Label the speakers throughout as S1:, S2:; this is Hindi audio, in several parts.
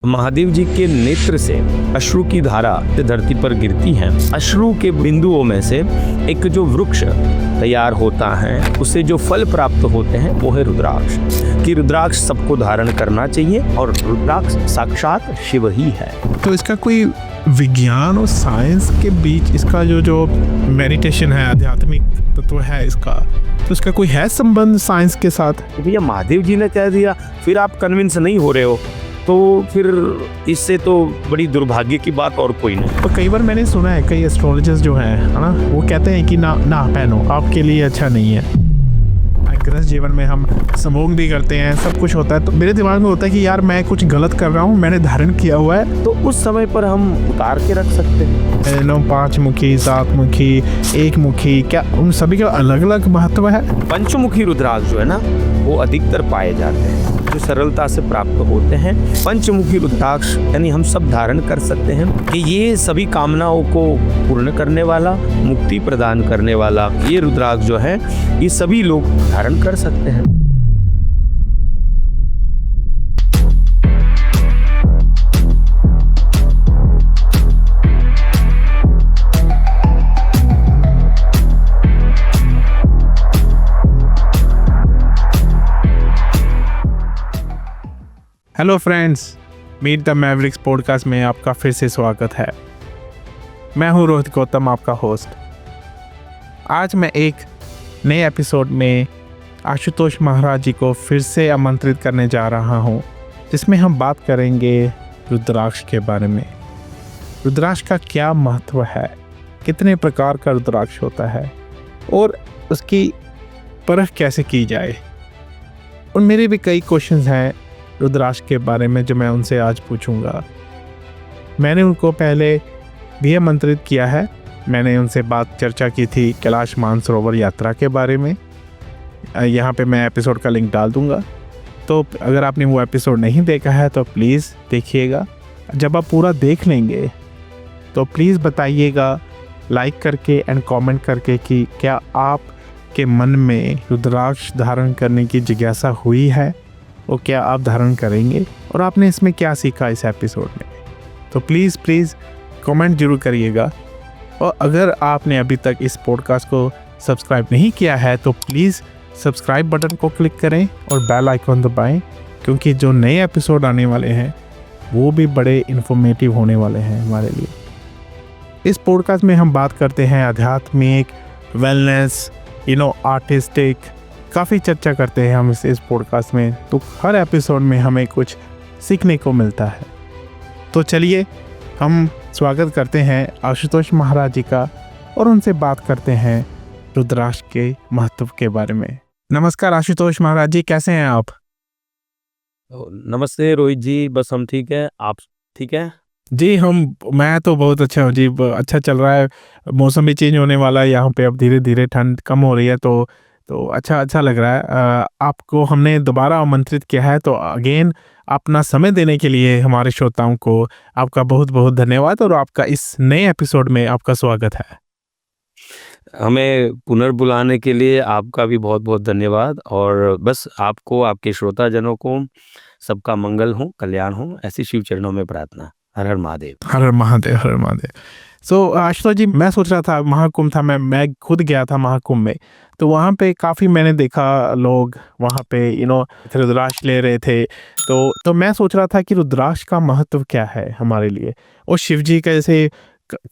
S1: महादेव जी के नेत्र से अश्रु की धारा धरती पर गिरती है। अश्रु के बिंदुओं में से एक जो वृक्ष तैयार होता है, उससे जो फल प्राप्त होते हैं वो है रुद्राक्ष। कि रुद्राक्ष सबको धारण करना चाहिए और रुद्राक्ष साक्षात शिव ही है।
S2: तो इसका कोई विज्ञान और साइंस के बीच इसका जो मेडिटेशन है, आध्यात्मिक तत्व है इसका, तो इसका कोई है संबंध साइंस के साथ?
S1: भैया महादेव जी ने कह दिया, फिर आप कन्विंस नहीं हो रहे हो तो फिर इससे तो बड़ी दुर्भाग्य की बात और कोई नहीं।
S2: तो कई बार मैंने सुना है कई एस्ट्रोलॉजर्स जो हैं, है ना, वो कहते हैं कि ना पहनो, आपके लिए अच्छा नहीं है। गृहस्थ जीवन में हम संभोग भी करते हैं, सब कुछ होता है, तो मेरे दिमाग में होता है कि यार मैं कुछ गलत कर रहा हूँ, मैंने धारण किया हुआ है,
S1: तो उस समय पर हम उतार के रख सकते हैं।
S2: 5 मुखी, 7 मुखी, 1 मुखी, क्या उन सभी का अलग अलग महत्व है?
S1: पंचमुखी रुद्राक्ष जो है ना, वो अधिकतर पाए जाते हैं, जो सरलता से प्राप्त होते हैं। पंचमुखी रुद्राक्ष यानी हम सब धारण कर सकते हैं कि ये सभी कामनाओं को पूर्ण करने वाला, मुक्ति प्रदान करने वाला ये रुद्राक्ष जो है, ये सभी लोग धारण कर सकते हैं।
S2: Hello friends, meet the Mavericks podcast में आपका फिर से स्वागत है। मैं हूं रोहित गौतम, आपका होस्ट। आज मैं एक नए एपिसोड में आशुतोष महाराज जी को फिर से आमंत्रित करने जा रहा हूं, जिसमें हम बात करेंगे रुद्राक्ष के बारे में। रुद्राक्ष का क्या महत्व है, कितने प्रकार का रुद्राक्ष होता है और उसकी परख कैसे की जाए। और मेरे भी कई क्वेश्चंस हैं रुद्राक्ष के बारे में जो मैं उनसे आज पूछूंगा। मैंने उनको पहले भी आमंत्रित किया है, मैंने उनसे चर्चा की थी कैलाश मानसरोवर यात्रा के बारे में। यहाँ पे मैं एपिसोड का लिंक डाल दूँगा, तो अगर आपने वो एपिसोड नहीं देखा है तो प्लीज़ देखिएगा। जब आप पूरा देख लेंगे तो प्लीज़ बताइएगा लाइक करके एंड कमेंट करके कि क्या आपके मन में रुद्राक्ष धारण करने की जिज्ञासा हुई है और क्या आप धारण करेंगे और आपने इसमें क्या सीखा इस एपिसोड में। तो प्लीज़ कमेंट जरूर करिएगा। और अगर आपने अभी तक इस पॉडकास्ट को सब्सक्राइब नहीं किया है तो प्लीज़ सब्सक्राइब बटन को क्लिक करें और बेल आइकन दबाएं, क्योंकि जो नए एपिसोड आने वाले हैं वो भी बड़े इन्फॉर्मेटिव होने वाले हैं हमारे लिए। इस पॉडकास्ट में हम बात करते हैं आध्यात्मिक, वेलनेस, आर्टिस्टिक, काफ़ी चर्चा करते हैं हम इस पॉडकास्ट में। तो हर एपिसोड में हमें कुछ सीखने को मिलता है। तो चलिए हम स्वागत करते हैं आशुतोष महाराज जी का और उनसे बात करते हैं रुद्राक्ष के महत्व के बारे में। नमस्कार आशुतोष महाराज जी, कैसे हैं आप?
S1: नमस्ते रोहित जी, बस हम ठीक है, आप ठीक है?
S2: जी मैं तो बहुत अच्छा हूँ जी, अच्छा चल रहा है। मौसम भी चेंज होने वाला है, यहाँ पे अब धीरे धीरे ठंड कम हो रही है, तो अच्छा लग रहा है। आपको हमने दोबारा आमंत्रित किया है, तो अगेन अपना समय देने के लिए हमारे श्रोताओं को आपका बहुत बहुत धन्यवाद और आपका इस नए एपिसोड में आपका स्वागत है।
S1: हमें पुनर्बुलाने के लिए आपका भी बहुत बहुत धन्यवाद। और बस आपको, आपके श्रोताजनों को सबका मंगल हो, कल्याण हो, ऐसी शिव चरणों में प्रार्थना। हर हर महादेव।
S2: हर हर महादेव, हर हर महादेव। आशुतोष जी, मैं सोच रहा था, महाकुंभ था, मैं खुद गया था महाकुंभ में, तो वहाँ पे काफ़ी मैंने देखा लोग वहाँ पे रुद्राक्ष ले रहे थे। तो मैं सोच रहा था कि रुद्राक्ष का महत्व क्या है हमारे लिए, और शिव जी का जैसे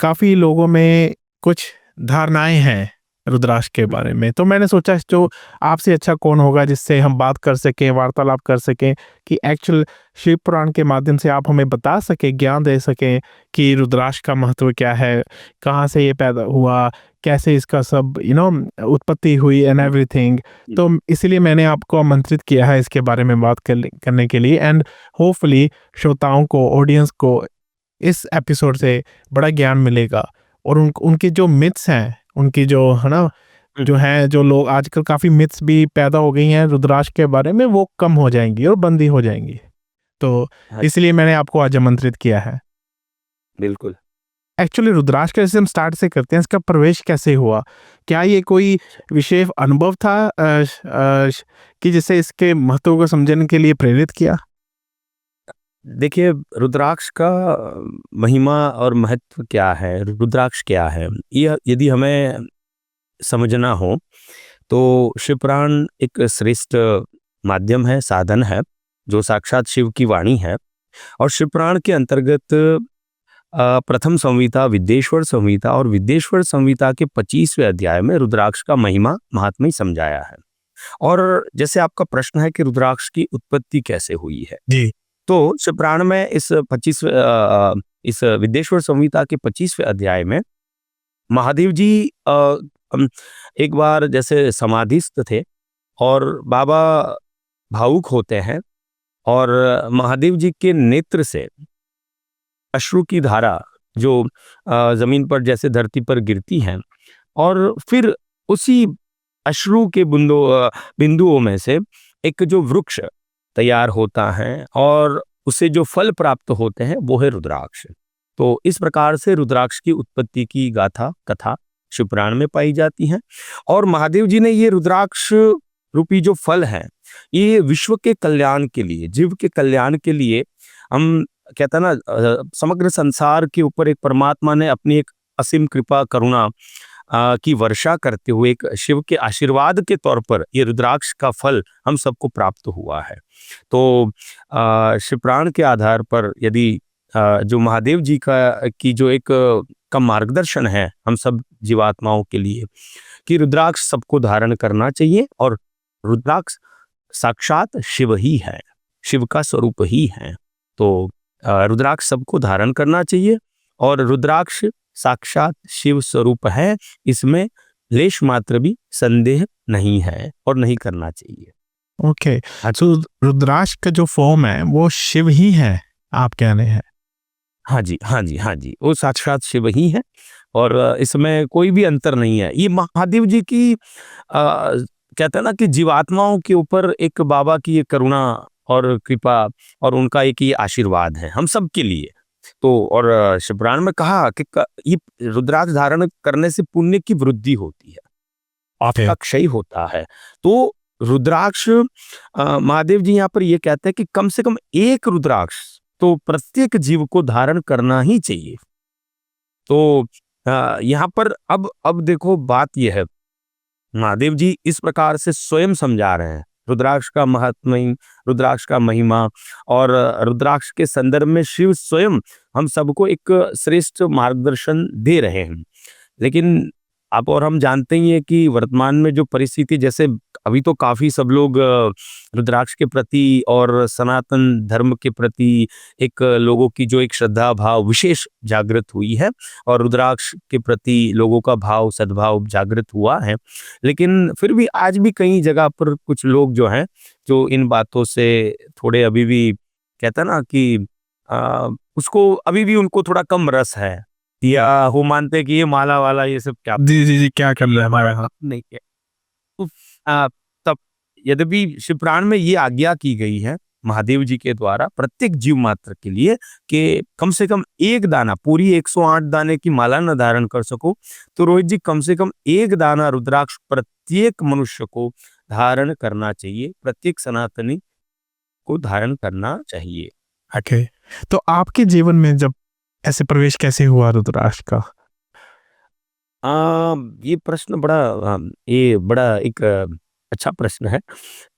S2: काफ़ी लोगों में कुछ धारणाएं हैं रुद्राक्ष के बारे में। तो मैंने सोचा जो आपसे अच्छा कौन होगा जिससे हम बात कर सकें, वार्तालाप कर सकें, कि एक्चुअल शिव पुराण के माध्यम से आप हमें बता सकें, ज्ञान दे सकें कि रुद्राक्ष का महत्व क्या है, कहाँ से ये पैदा हुआ, कैसे इसका सब उत्पत्ति हुई एंड एवरीथिंग। तो इसलिए मैंने आपको आमंत्रित किया है इसके बारे में बात करने के लिए। एंड होपफुली श्रोताओं को, ऑडियंस को इस एपिसोड से बड़ा ज्ञान मिलेगा और उनके जो मिथ्स हैं, उनकी जो है ना, जो लोग आजकल काफ़ी मिथ्स भी पैदा हो गई हैं रुद्राक्ष के बारे में, वो कम हो जाएंगी और बंद ही हो जाएंगी। तो इसलिए मैंने आपको आज आमंत्रित किया है।
S1: बिल्कुल।
S2: एक्चुअली रुद्राक्ष का जैसे हम स्टार्ट से करते हैं, इसका प्रवेश कैसे हुआ? क्या ये कोई विशेष अनुभव था कि जिससे इसके महत्व को समझने के लिए प्रेरित किया?
S1: देखिए, रुद्राक्ष का महिमा और महत्व क्या है, रुद्राक्ष क्या है, ये यदि हमें समझना हो तो शिवपुराण एक श्रेष्ठ माध्यम है, साधन है, जो साक्षात शिव की वाणी है। और शिवपुराण के अंतर्गत प्रथम संहिता विद्येश्वर संहिता और विद्येश्वर संहिता के 25वें अध्याय में रुद्राक्ष का महिमा महात्म्य समझाया है। और जैसे आपका प्रश्न है कि रुद्राक्ष की उत्पत्ति कैसे हुई है,
S2: जी।
S1: तो शिवपुराण में इस विद्येश्वर संहिता के 25वें अध्याय में महादेव जी एक बार जैसे समाधिस्थ थे और बाबा भावुक होते हैं और महादेव जी के नेत्र से अश्रु की धारा जो जमीन पर जैसे धरती पर गिरती है और फिर उसी अश्रु के बिंदुओं में से एक जो वृक्ष तैयार होता है और उसे जो फल प्राप्त होते हैं वो है रुद्राक्ष। तो इस प्रकार से रुद्राक्ष की उत्पत्ति की गाथा कथा शिवपुराण में पाई जाती है। और महादेव जी ने ये रुद्राक्ष रूपी जो फल है ये विश्व के कल्याण के लिए, जीव के कल्याण के लिए, हम कहते हैं ना, समग्र संसार के ऊपर एक परमात्मा ने अपनी एक असीम कृपा करुणा की वर्षा करते हुए एक शिव के आशीर्वाद के तौर पर ये रुद्राक्ष का फल हम सबको प्राप्त हुआ है। तो शिवपुराण के आधार पर यदि जो महादेव जी की जो एक का मार्गदर्शन है हम सब जीवात्माओं के लिए कि रुद्राक्ष सबको धारण करना चाहिए और रुद्राक्ष साक्षात शिव ही है, शिव का स्वरूप ही है। तो रुद्राक्ष सबको धारण करना चाहिए और रुद्राक्ष साक्षात शिव स्वरूप है, इसमें लेश मात्र भी संदेह नहीं है और नहीं करना चाहिए।
S2: ओके, तो रुद्राक्ष का जो फॉर्म है वो शिव ही है, आप कह रहे हैं?
S1: हाँ जी, हाँ जी, हाँ जी, वो साक्षात शिव ही है और इसमें कोई भी अंतर नहीं है। ये महादेव जी की कहते हैं ना कि जीवात्माओं के ऊपर एक बाबा की ये करुणा और कृपा और उनका एक ये आशीर्वाद है हम सब के लिए। तो और शिवपुराण में कहा कि ये रुद्राक्ष धारण करने से पुण्य की वृद्धि होती है, आपका क्षय होता है। तो रुद्राक्ष महादेव जी यहाँ पर ये कहते हैं कि कम से कम एक रुद्राक्ष तो प्रत्येक जीव को धारण करना ही चाहिए। तो यहाँ पर अब देखो बात यह है, महादेव जी इस प्रकार से स्वयं समझा रहे हैं रुद्राक्ष का महात्म्य, रुद्राक्ष का महिमा और रुद्राक्ष के संदर्भ में शिव स्वयं हम सबको एक श्रेष्ठ मार्गदर्शन दे रहे हैं। लेकिन आप और हम जानते ही हैं कि वर्तमान में जो परिस्थिति, जैसे अभी तो काफी सब लोग रुद्राक्ष के प्रति और सनातन धर्म के प्रति एक लोगों की जो एक श्रद्धा भाव विशेष जागृत हुई है और रुद्राक्ष के प्रति लोगों का भाव सद्भाव जागृत हुआ है। लेकिन फिर भी आज भी कई जगह पर कुछ लोग जो हैं जो इन बातों से थोड़े अभी भी कहता ना कि उसको अभी भी उनको थोड़ा कम रस है या वो मानते कि ये माला वाला ये सब क्या
S2: जी क्या कर रहे हैं हमारे यहाँ
S1: नहीं है। तो तब यद्यपि शिवपुराण में ये आज्ञा की गई है महादेव जी के द्वारा प्रत्येक जीव मात्र के लिए कि कम से कम एक दाना, पूरी 108 दाने की माला न धारण कर सको तो रोहित जी कम से कम एक दाना रुद्राक्ष प्रत्येक मनुष्य को धारण करना चाहिए, प्रत्येक सनातनी को धारण करना चाहिए।
S2: ओके, तो आपके जीवन में जब ऐसे प्रवेश कैसे हुआ रुद्राक्ष का?
S1: ये प्रश्न बड़ा एक अच्छा प्रश्न है।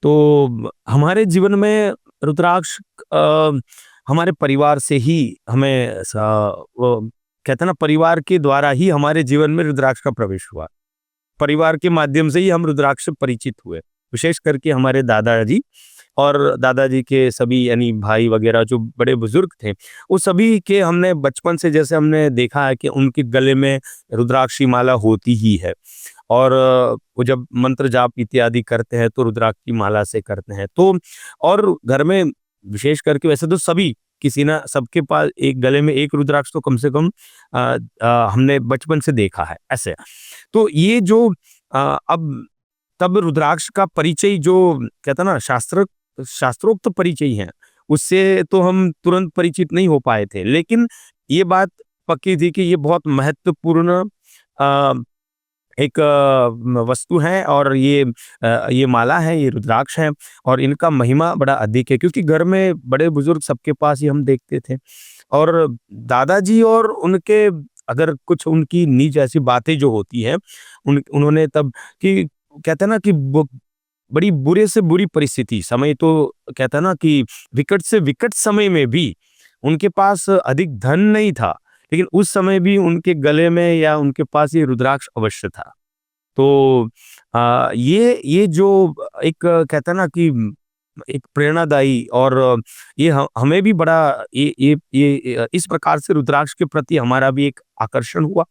S1: तो हमारे जीवन में रुद्राक्ष हमारे परिवार से ही हमें वो कहते हैं ना, परिवार के द्वारा ही हमारे जीवन में रुद्राक्ष का प्रवेश हुआ। परिवार के माध्यम से ही हम रुद्राक्ष से परिचित हुए, विशेष करके हमारे दादाजी और दादाजी के सभी यानी भाई वगैरह जो बड़े बुजुर्ग थे, वो सभी के हमने बचपन से जैसे हमने देखा है कि उनके गले में रुद्राक्षी माला होती ही है और वो जब मंत्र जाप इत्यादि करते हैं तो रुद्राक्ष की माला से करते हैं। तो और घर में विशेष करके वैसे तो सभी किसी ना सबके पास एक गले में एक रुद्राक्ष तो कम से कम हमने बचपन से देखा है ऐसे। तो ये जो अब तब रुद्राक्ष का परिचय जो कहता ना शास्त्रोक्त परिचय है उससे तो हम तुरंत परिचित नहीं हो पाए थे, लेकिन ये बात पक्की थी कि ये बहुत महत्वपूर्ण एक वस्तु है और ये माला है, ये रुद्राक्ष है और इनका महिमा बड़ा अधिक है क्योंकि घर में बड़े-बुजुर्ग सबके पास ये हम देखते थे। और दादाजी और उनके अगर कुछ उनकी निज ऐसी बातें जो होती हैं, उन्होंने तब कि कहते हैं ना कि वो बड़ी बुरे से बुरी परिस्थिति समय तो कहते हैं ना कि विकट से विकट समय में भी उनके पास अधिक धन नहीं था, लेकिन उस समय भी उनके गले में या उनके पास ये रुद्राक्ष अवश्य था। तो ये जो एक कहते हैं ना कि एक प्रेरणादायी और ये हमें भी बड़ा ये इस प्रकार से रुद्राक्ष के प्रति हमारा भी एक आकर्षण हुआ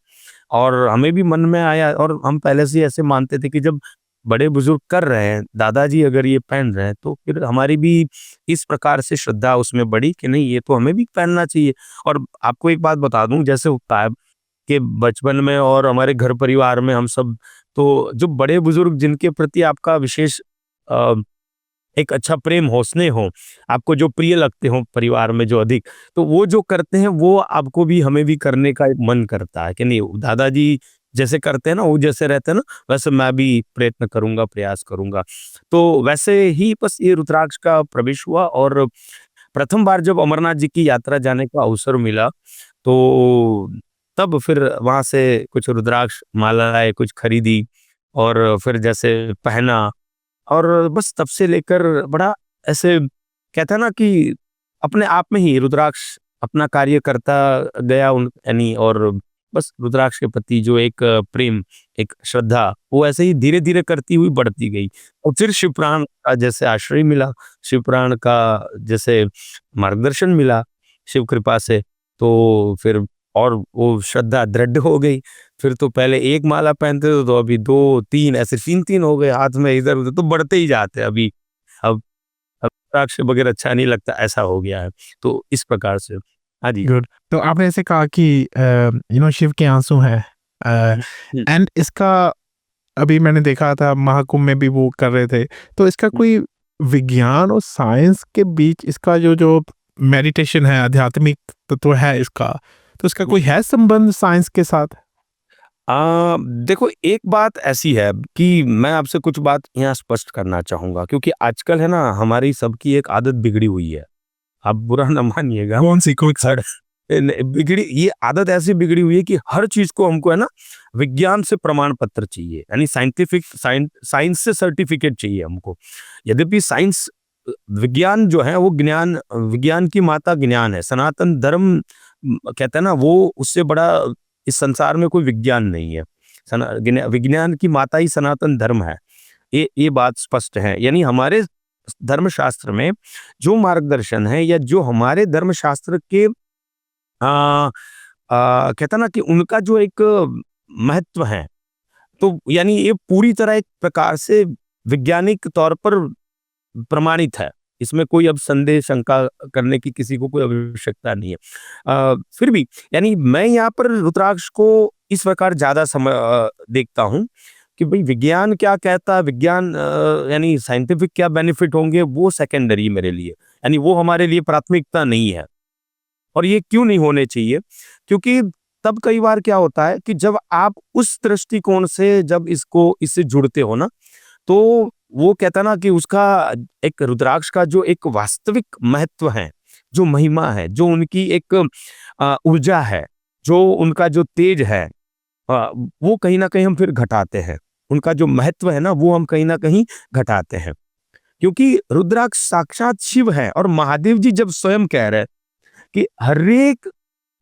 S1: और हमें भी मन में आया और हम पहले से ऐसे मानते थे कि जब बड़े बुजुर्ग कर रहे हैं, दादाजी अगर ये पहन रहे हैं तो फिर हमारी भी इस प्रकार से श्रद्धा उसमें बढ़ी कि नहीं ये तो हमें भी पहनना चाहिए। और आपको एक बात बता दूं, जैसे होता है कि बचपन में और हमारे घर परिवार में हम सब तो जो बड़े बुजुर्ग जिनके प्रति आपका विशेष अ, एक अच्छा प्रेम हो, स्नेह हो, आपको जो प्रिय लगते हो परिवार में जो अधिक, तो वो जो करते हैं वो आपको भी हमें भी करने का एक मन करता है कि नहीं दादाजी जैसे करते हैं ना, वो जैसे रहते हैं ना, वैसे मैं भी प्रयत्न करूँगा, प्रयास करूँगा। तो वैसे ही बस ये रुद्राक्ष का प्रवेश हुआ और प्रथम बार जब अमरनाथ जी की यात्रा जाने का अवसर मिला, तो तब फिर वहाँ से कुछ रुद्राक्ष मालाएँ कुछ खरीदी और फिर जैसे पहना और बस तब से लेकर बड़ा ऐसे कहते हैं ना कि अपने आप में ही रुद्राक्ष अपना कार्य करता गया उन यानी और बस रुद्राक्ष के प्रति जो एक प्रेम, एक श्रद्धा वो ऐसे ही धीरे-धीरे करती हुई बढ़ती गई। और फिर शिवपुराण का जैसे आश्रय मिला, शिवपुराण का जैसे मार्गदर्शन मिला शिव कृपा से, तो फिर और वो श्रद्धा दृढ़ हो गई। फिर तो पहले 1 माला पहनते थे तो अभी 2, 3 ऐसे 3-3 हो गए हाथ में इधर-उधर तो बढ़ते ही जाते हैं अभी। अब रुद्राक्ष बगैर अच्छा नहीं लगता ऐसा हो गया है। तो इस प्रकार से। हाँ जी।
S2: गुड। तो आपने ऐसे कहा कि शिव के आंसू हैं
S1: हुँ।
S2: एंड इसका अभी मैंने देखा था महाकुंभ में भी वो कर रहे थे। तो इसका कोई विज्ञान और साइंस के बीच इसका जो मेडिटेशन है, आध्यात्मिक तत्व है इसका, तो इसका कोई है संबंध साइंस के साथ?
S1: देखो एक बात ऐसी है कि मैं आपसे कुछ बात यहाँ स्पष्ट करना चाहूँगा क्योंकि आजकल है ना हमारी सबकी एक आदत बिगड़ी हुई है। आप बुरा ना मानिएगा।
S2: कौन सी कोई
S1: हर बिगड़ी ये आदत ऐसी बिगड़ी हुई है कि हर चीज़ को हमको है ना विज्ञान से प्रमाण पत्र चाहिए, यानी साइंस से सर्टिफिकेट चाहिए हमको। यद्यपि साइंस विज्ञान जो है वो विज्ञान की माता ज्ञान है। सनातन धर्म कहते हैं ना वो उससे बड़ा इस संसार में कोई विज्ञान नहीं है। विज्ञान की माता ही सनातन धर्म है। ये बात स्पष्ट है। यानी हमारे धर्मशास्त्र में जो मार्गदर्शन है या जो हमारे धर्मशास्त्र के कहते हैं ना कि उनका जो एक महत्व है, तो यानी ये पूरी तरह एक प्रकार से वैज्ञानिक तौर पर प्रमाणित है। इसमें कोई अब संदेह शंका करने की किसी को कोई आवश्यकता नहीं है। फिर भी यानी मैं यहाँ पर रुद्राक्ष को इस प्रकार ज़्यादा देखता हूँ कि भाई विज्ञान क्या कहता है, विज्ञान यानी साइंटिफिक क्या बेनिफिट होंगे वो सेकेंडरी मेरे लिए, यानी वो हमारे लिए प्राथमिकता नहीं है। और ये क्यों नहीं होने चाहिए? क्योंकि तब कई बार क्या होता है कि जब आप उस दृष्टिकोण से जब इससे जुड़ते हो ना, तो वो कहता ना कि उसका एक रुद्राक्ष का जो एक वास्तविक महत्व है, जो महिमा है, जो उनकी एक ऊर्जा है, जो उनका जो तेज है, वो कहीं न कहीं हम फिर घटाते हैं। उनका जो महत्व है ना, वो हम कहीं न कहीं घटाते हैं। क्योंकि रुद्राक्ष साक्षात शिव है और महादेव जी जब स्वयं कह रहे हैं कि हरेक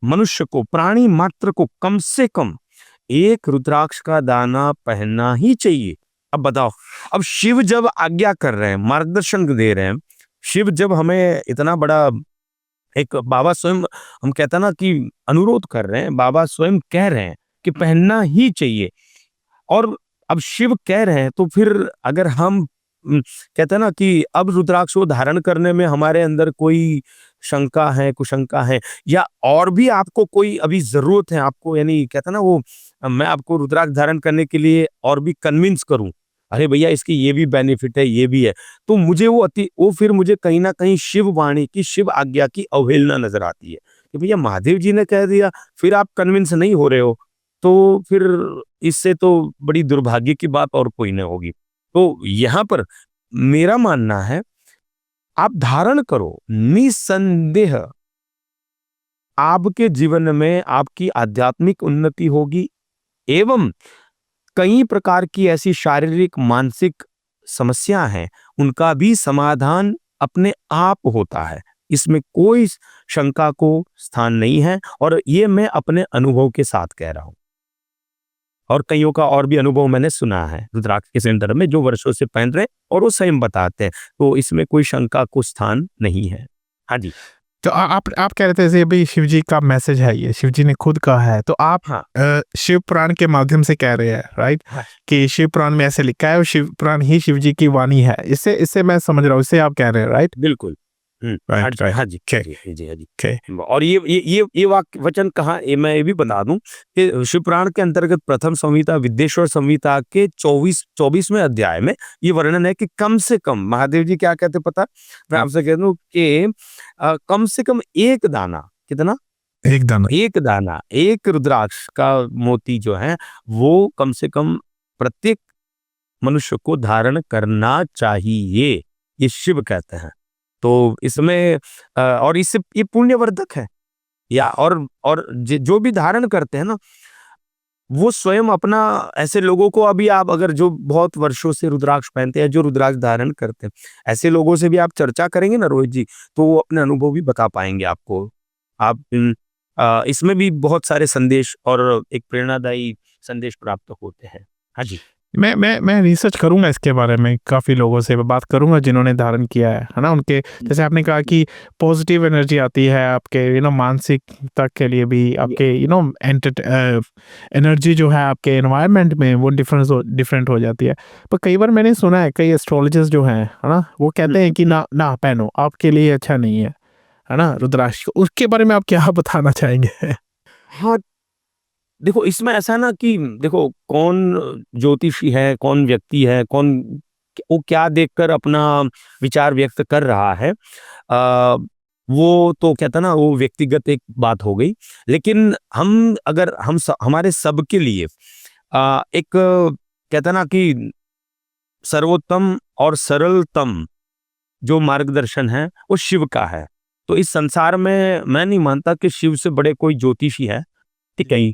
S1: मनुष्य को, प्राणी मात्र को कम से कम 1 रुद्राक्ष का दाना पहनना ही चाहिए। अब बताओ, अब शिव जब आज्ञा कर रहे हैं, मार्गदर्शन दे रहे हैं, शिव जब हमें इतना बड़ा एक बाबा स्वयं हम कहते हैं ना कि अनुरोध कर रहे हैं, बाबा स्वयं कह रहे हैं कि पहनना ही चाहिए और अब शिव कह रहे हैं तो फिर अगर हम कहते हैं ना कि अब रुद्राक्ष को धारण करने में हमारे अंदर कोई शंका है, कुशंका है या और भी आपको कोई अभी जरूरत है आपको, यानी कहते हैं ना वो मैं आपको रुद्राक्ष धारण करने के लिए और भी कन्विंस करूं, अरे भैया इसकी ये भी बेनिफिट है, ये भी है, तो मुझे वो फिर मुझे कहीं ना कहीं शिव वाणी की, शिव आज्ञा की अवहेलना नजर आती है कि भैया महादेव जी ने कह दिया, फिर आप कन्विंस नहीं हो रहे हो, तो फिर इससे तो बड़ी दुर्भाग्य की बात और कोई नहीं होगी। तो यहाँ पर मेरा मानना है, आप धारण करो, निसंदेह आपके जीवन में आपकी आध्यात्मिक उन्नति होगी एवं कई प्रकार की ऐसी शारीरिक मानसिक समस्या हैं, उनका भी समाधान अपने आप होता है। इसमें कोई शंका को स्थान नहीं है, और ये मैं अपने अनुभव के साथ कह रहा हूं, और कईयों का और भी अनुभव मैंने सुना है रुद्राक्ष के संदर्भ में, जो वर्षों से पहन रहे और वो स्वयं बताते हैं। तो इसमें कोई शंका को स्थान नहीं है। हाँ जी।
S2: तो आप कह रहे थे जैसे अभी शिव जी का मैसेज है, ये शिव जी ने खुद कहा है, तो आप
S1: हाँ।
S2: शिव पुराण के माध्यम से कह रहे हैं, राइट?
S1: हाँ।
S2: कि शिव पुराण में ऐसे लिखा है और शिव पुराण ही शिव जी की वाणी है। इससे मैं समझ रहा हूँ, इससे आप कह रहे हैं, राइट?
S1: बिल्कुल। हाँ जी, हाँ जी,
S2: Okay.
S1: जी, जी, हाँ जी।
S2: Okay.
S1: और ये वाक्य वचन कहाँ, ये मैं ये भी बता दूं कि शिव पुराण के अंतर्गत प्रथम संहिता विद्येश्वर संहिता के 24वें अध्याय में ये वर्णन है कि कम से कम महादेव जी क्या कहते पता, मैं आपसे कह दूं कि कम से कम एक दाना, कितना?
S2: एक दाना।
S1: एक दाना, एक रुद्राक्ष का मोती जो है वो कम से कम प्रत्येक मनुष्य को धारण करना चाहिए, ये शिव कहते हैं। तो इसमें और इससे ये पुण्यवर्धक है, या और जो भी धारण करते हैं ना, वो स्वयं अपना, ऐसे लोगों को अभी आप अगर जो बहुत वर्षों से रुद्राक्ष पहनते हैं, जो रुद्राक्ष धारण करते हैं, ऐसे लोगों से भी आप चर्चा करेंगे ना रोहित जी, तो वो अपने अनुभव भी बता पाएंगे आपको। आप इसमें भी बहुत सारे संदेश और एक प्रेरणादायी संदेश प्राप्त होते हैं। हाँ जी।
S2: मैं रिसर्च करूंगा इसके बारे में, काफ़ी लोगों से बात करूंगा जिन्होंने धारण किया है ना, उनके जैसे आपने कहा कि पॉजिटिव एनर्जी आती है आपके मानसिकता के लिए भी, आपके एनर्जी जो है आपके एनवायरनमेंट में वो डिफरेंट हो जाती है। पर कई बार मैंने सुना है कई एस्ट्रोलॉजर्स जो हैं, है ना, वो कहते हैं कि ना पहनो, आपके लिए अच्छा नहीं है ना रुद्राक्ष। उसके बारे में आप क्या बताना चाहेंगे?
S1: हाँ, देखो इसमें ऐसा है ना कि देखो कौन ज्योतिषी है, कौन व्यक्ति है, कौन वो क्या देखकर अपना विचार व्यक्त कर रहा है, वो तो कहता ना, वो व्यक्तिगत एक बात हो गई। लेकिन हम अगर हमारे सबके लिए एक कहता ना कि सर्वोत्तम और सरलतम जो मार्गदर्शन है वो शिव का है। तो इस संसार में मैं नहीं मानता कि शिव से बड़े कोई ज्योतिषी है, ठीक है?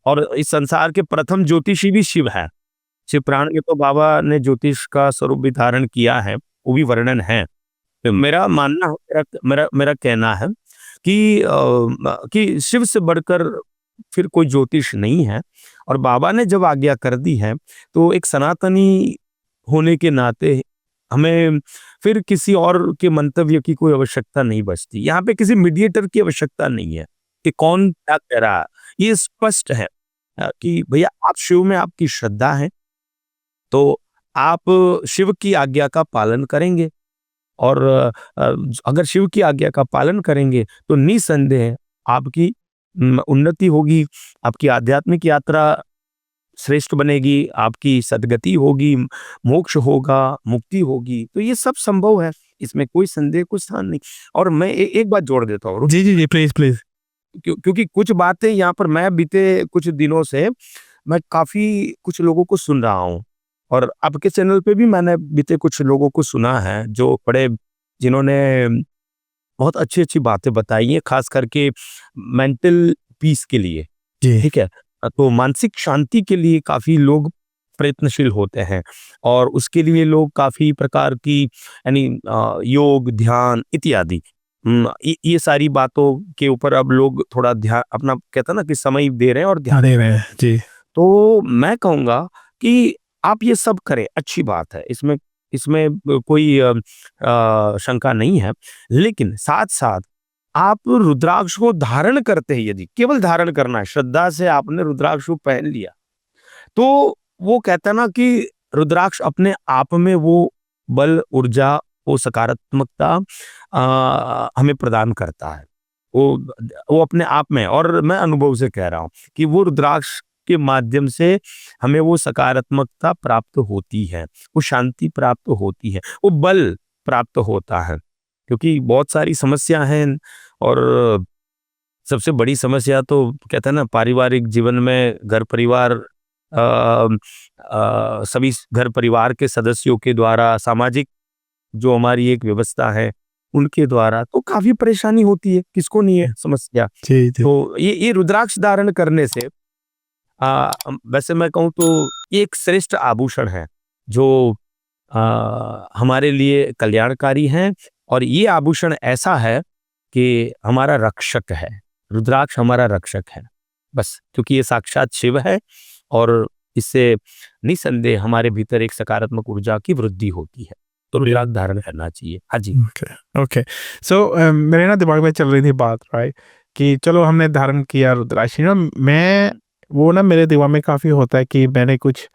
S1: और इस संसार के प्रथम ज्योतिषी भी शिव है। शिव पुराण में तो बाबा ने ज्योतिष का स्वरूप भी धारण किया है, वो भी वर्णन है। तो मेरा मानना, मेरा कहना है कि शिव से बढ़कर फिर कोई ज्योतिष नहीं है। और बाबा ने जब आज्ञा कर दी है, तो एक सनातनी होने के नाते हमें फिर किसी और के मंतव्य की कोई आवश्यकता नहीं बचती। यहाँ पे किसी मीडिएटर की आवश्यकता नहीं है कि कौन क्या कह रहा है। ये स्पष्ट है कि भैया आप शिव में आपकी श्रद्धा है, तो आप शिव की आज्ञा का पालन करेंगे, और अगर शिव की आज्ञा का पालन करेंगे तो निसंदेह आपकी उन्नति होगी, आपकी आध्यात्मिक यात्रा श्रेष्ठ बनेगी, आपकी सद्गति होगी, मोक्ष होगा, मुक्ति होगी। तो ये सब संभव है, इसमें कोई संदेह को स्थान नहीं। और मैं एक बात जोड़ देता हूँ,
S2: जी प्लीज।
S1: क्योंकि कुछ बातें यहाँ पर मैं बीते कुछ दिनों से मैं काफी कुछ लोगों को सुन रहा हूँ, और आपके चैनल पे भी मैंने बीते कुछ लोगों को सुना है जो जिन्होंने बहुत अच्छी बातें बताई हैं, खास करके मेंटल पीस के लिए, ठीक है? तो मानसिक शांति के लिए काफी लोग प्रयत्नशील होते हैं, और उसके लिए लोग काफी प्रकार की यानी योग, ध्यान इत्यादि ये सारी बातों के ऊपर अब लोग थोड़ा ध्यान अपना, कहता ना कि समय दे रहे हैं और ध्यान
S2: दे रहे हैं जी।
S1: तो मैं कहूँगा कि आप ये सब करें, अच्छी बात है, इसमें कोई शंका नहीं है। लेकिन साथ-साथ आप रुद्राक्ष को धारण करते हैं, यदि केवल धारण करना है, श्रद्धा से आपने रुद्राक्ष को पहन लिया, तो वो कहता है ना कि रुद्राक्ष अपने आप में वो बल, ऊर्जा, वो सकारात्मकता हमें प्रदान करता है। वो अपने आप में, और मैं अनुभव से कह रहा हूँ कि वो रुद्राक्ष के माध्यम से हमें वो सकारात्मकता प्राप्त होती है, वो शांति प्राप्त होती है, वो बल प्राप्त होता है। क्योंकि बहुत सारी समस्या हैं, और सबसे बड़ी समस्या तो कहते हैं ना, पारिवारिक जीवन में घर परिवार सभी घर परिवार के सदस्यों के द्वारा, सामाजिक जो हमारी एक व्यवस्था है उनके द्वारा तो काफी परेशानी होती है, किसको नहीं है समस्या।
S2: जी, जी।
S1: तो ये रुद्राक्ष धारण करने से वैसे मैं कहूँ तो ये एक श्रेष्ठ आभूषण है जो हमारे लिए कल्याणकारी है, और ये आभूषण ऐसा है कि हमारा रक्षक है। रुद्राक्ष हमारा रक्षक है बस, क्योंकि ये साक्षात शिव है और इससे निसंदेह हमारे भीतर एक सकारात्मक ऊर्जा की वृद्धि होती है। तो रुद्राक्ष धारण करना चाहिए। हाँ जी।
S2: ओके। सो मेरे ना दिमाग में चल रही थी बात, राइट, कि चलो हमने धारण किया रुद्राक्ष, मैं वो ना मेरे दिमाग में काफ़ी होता है कि मैंने कुछ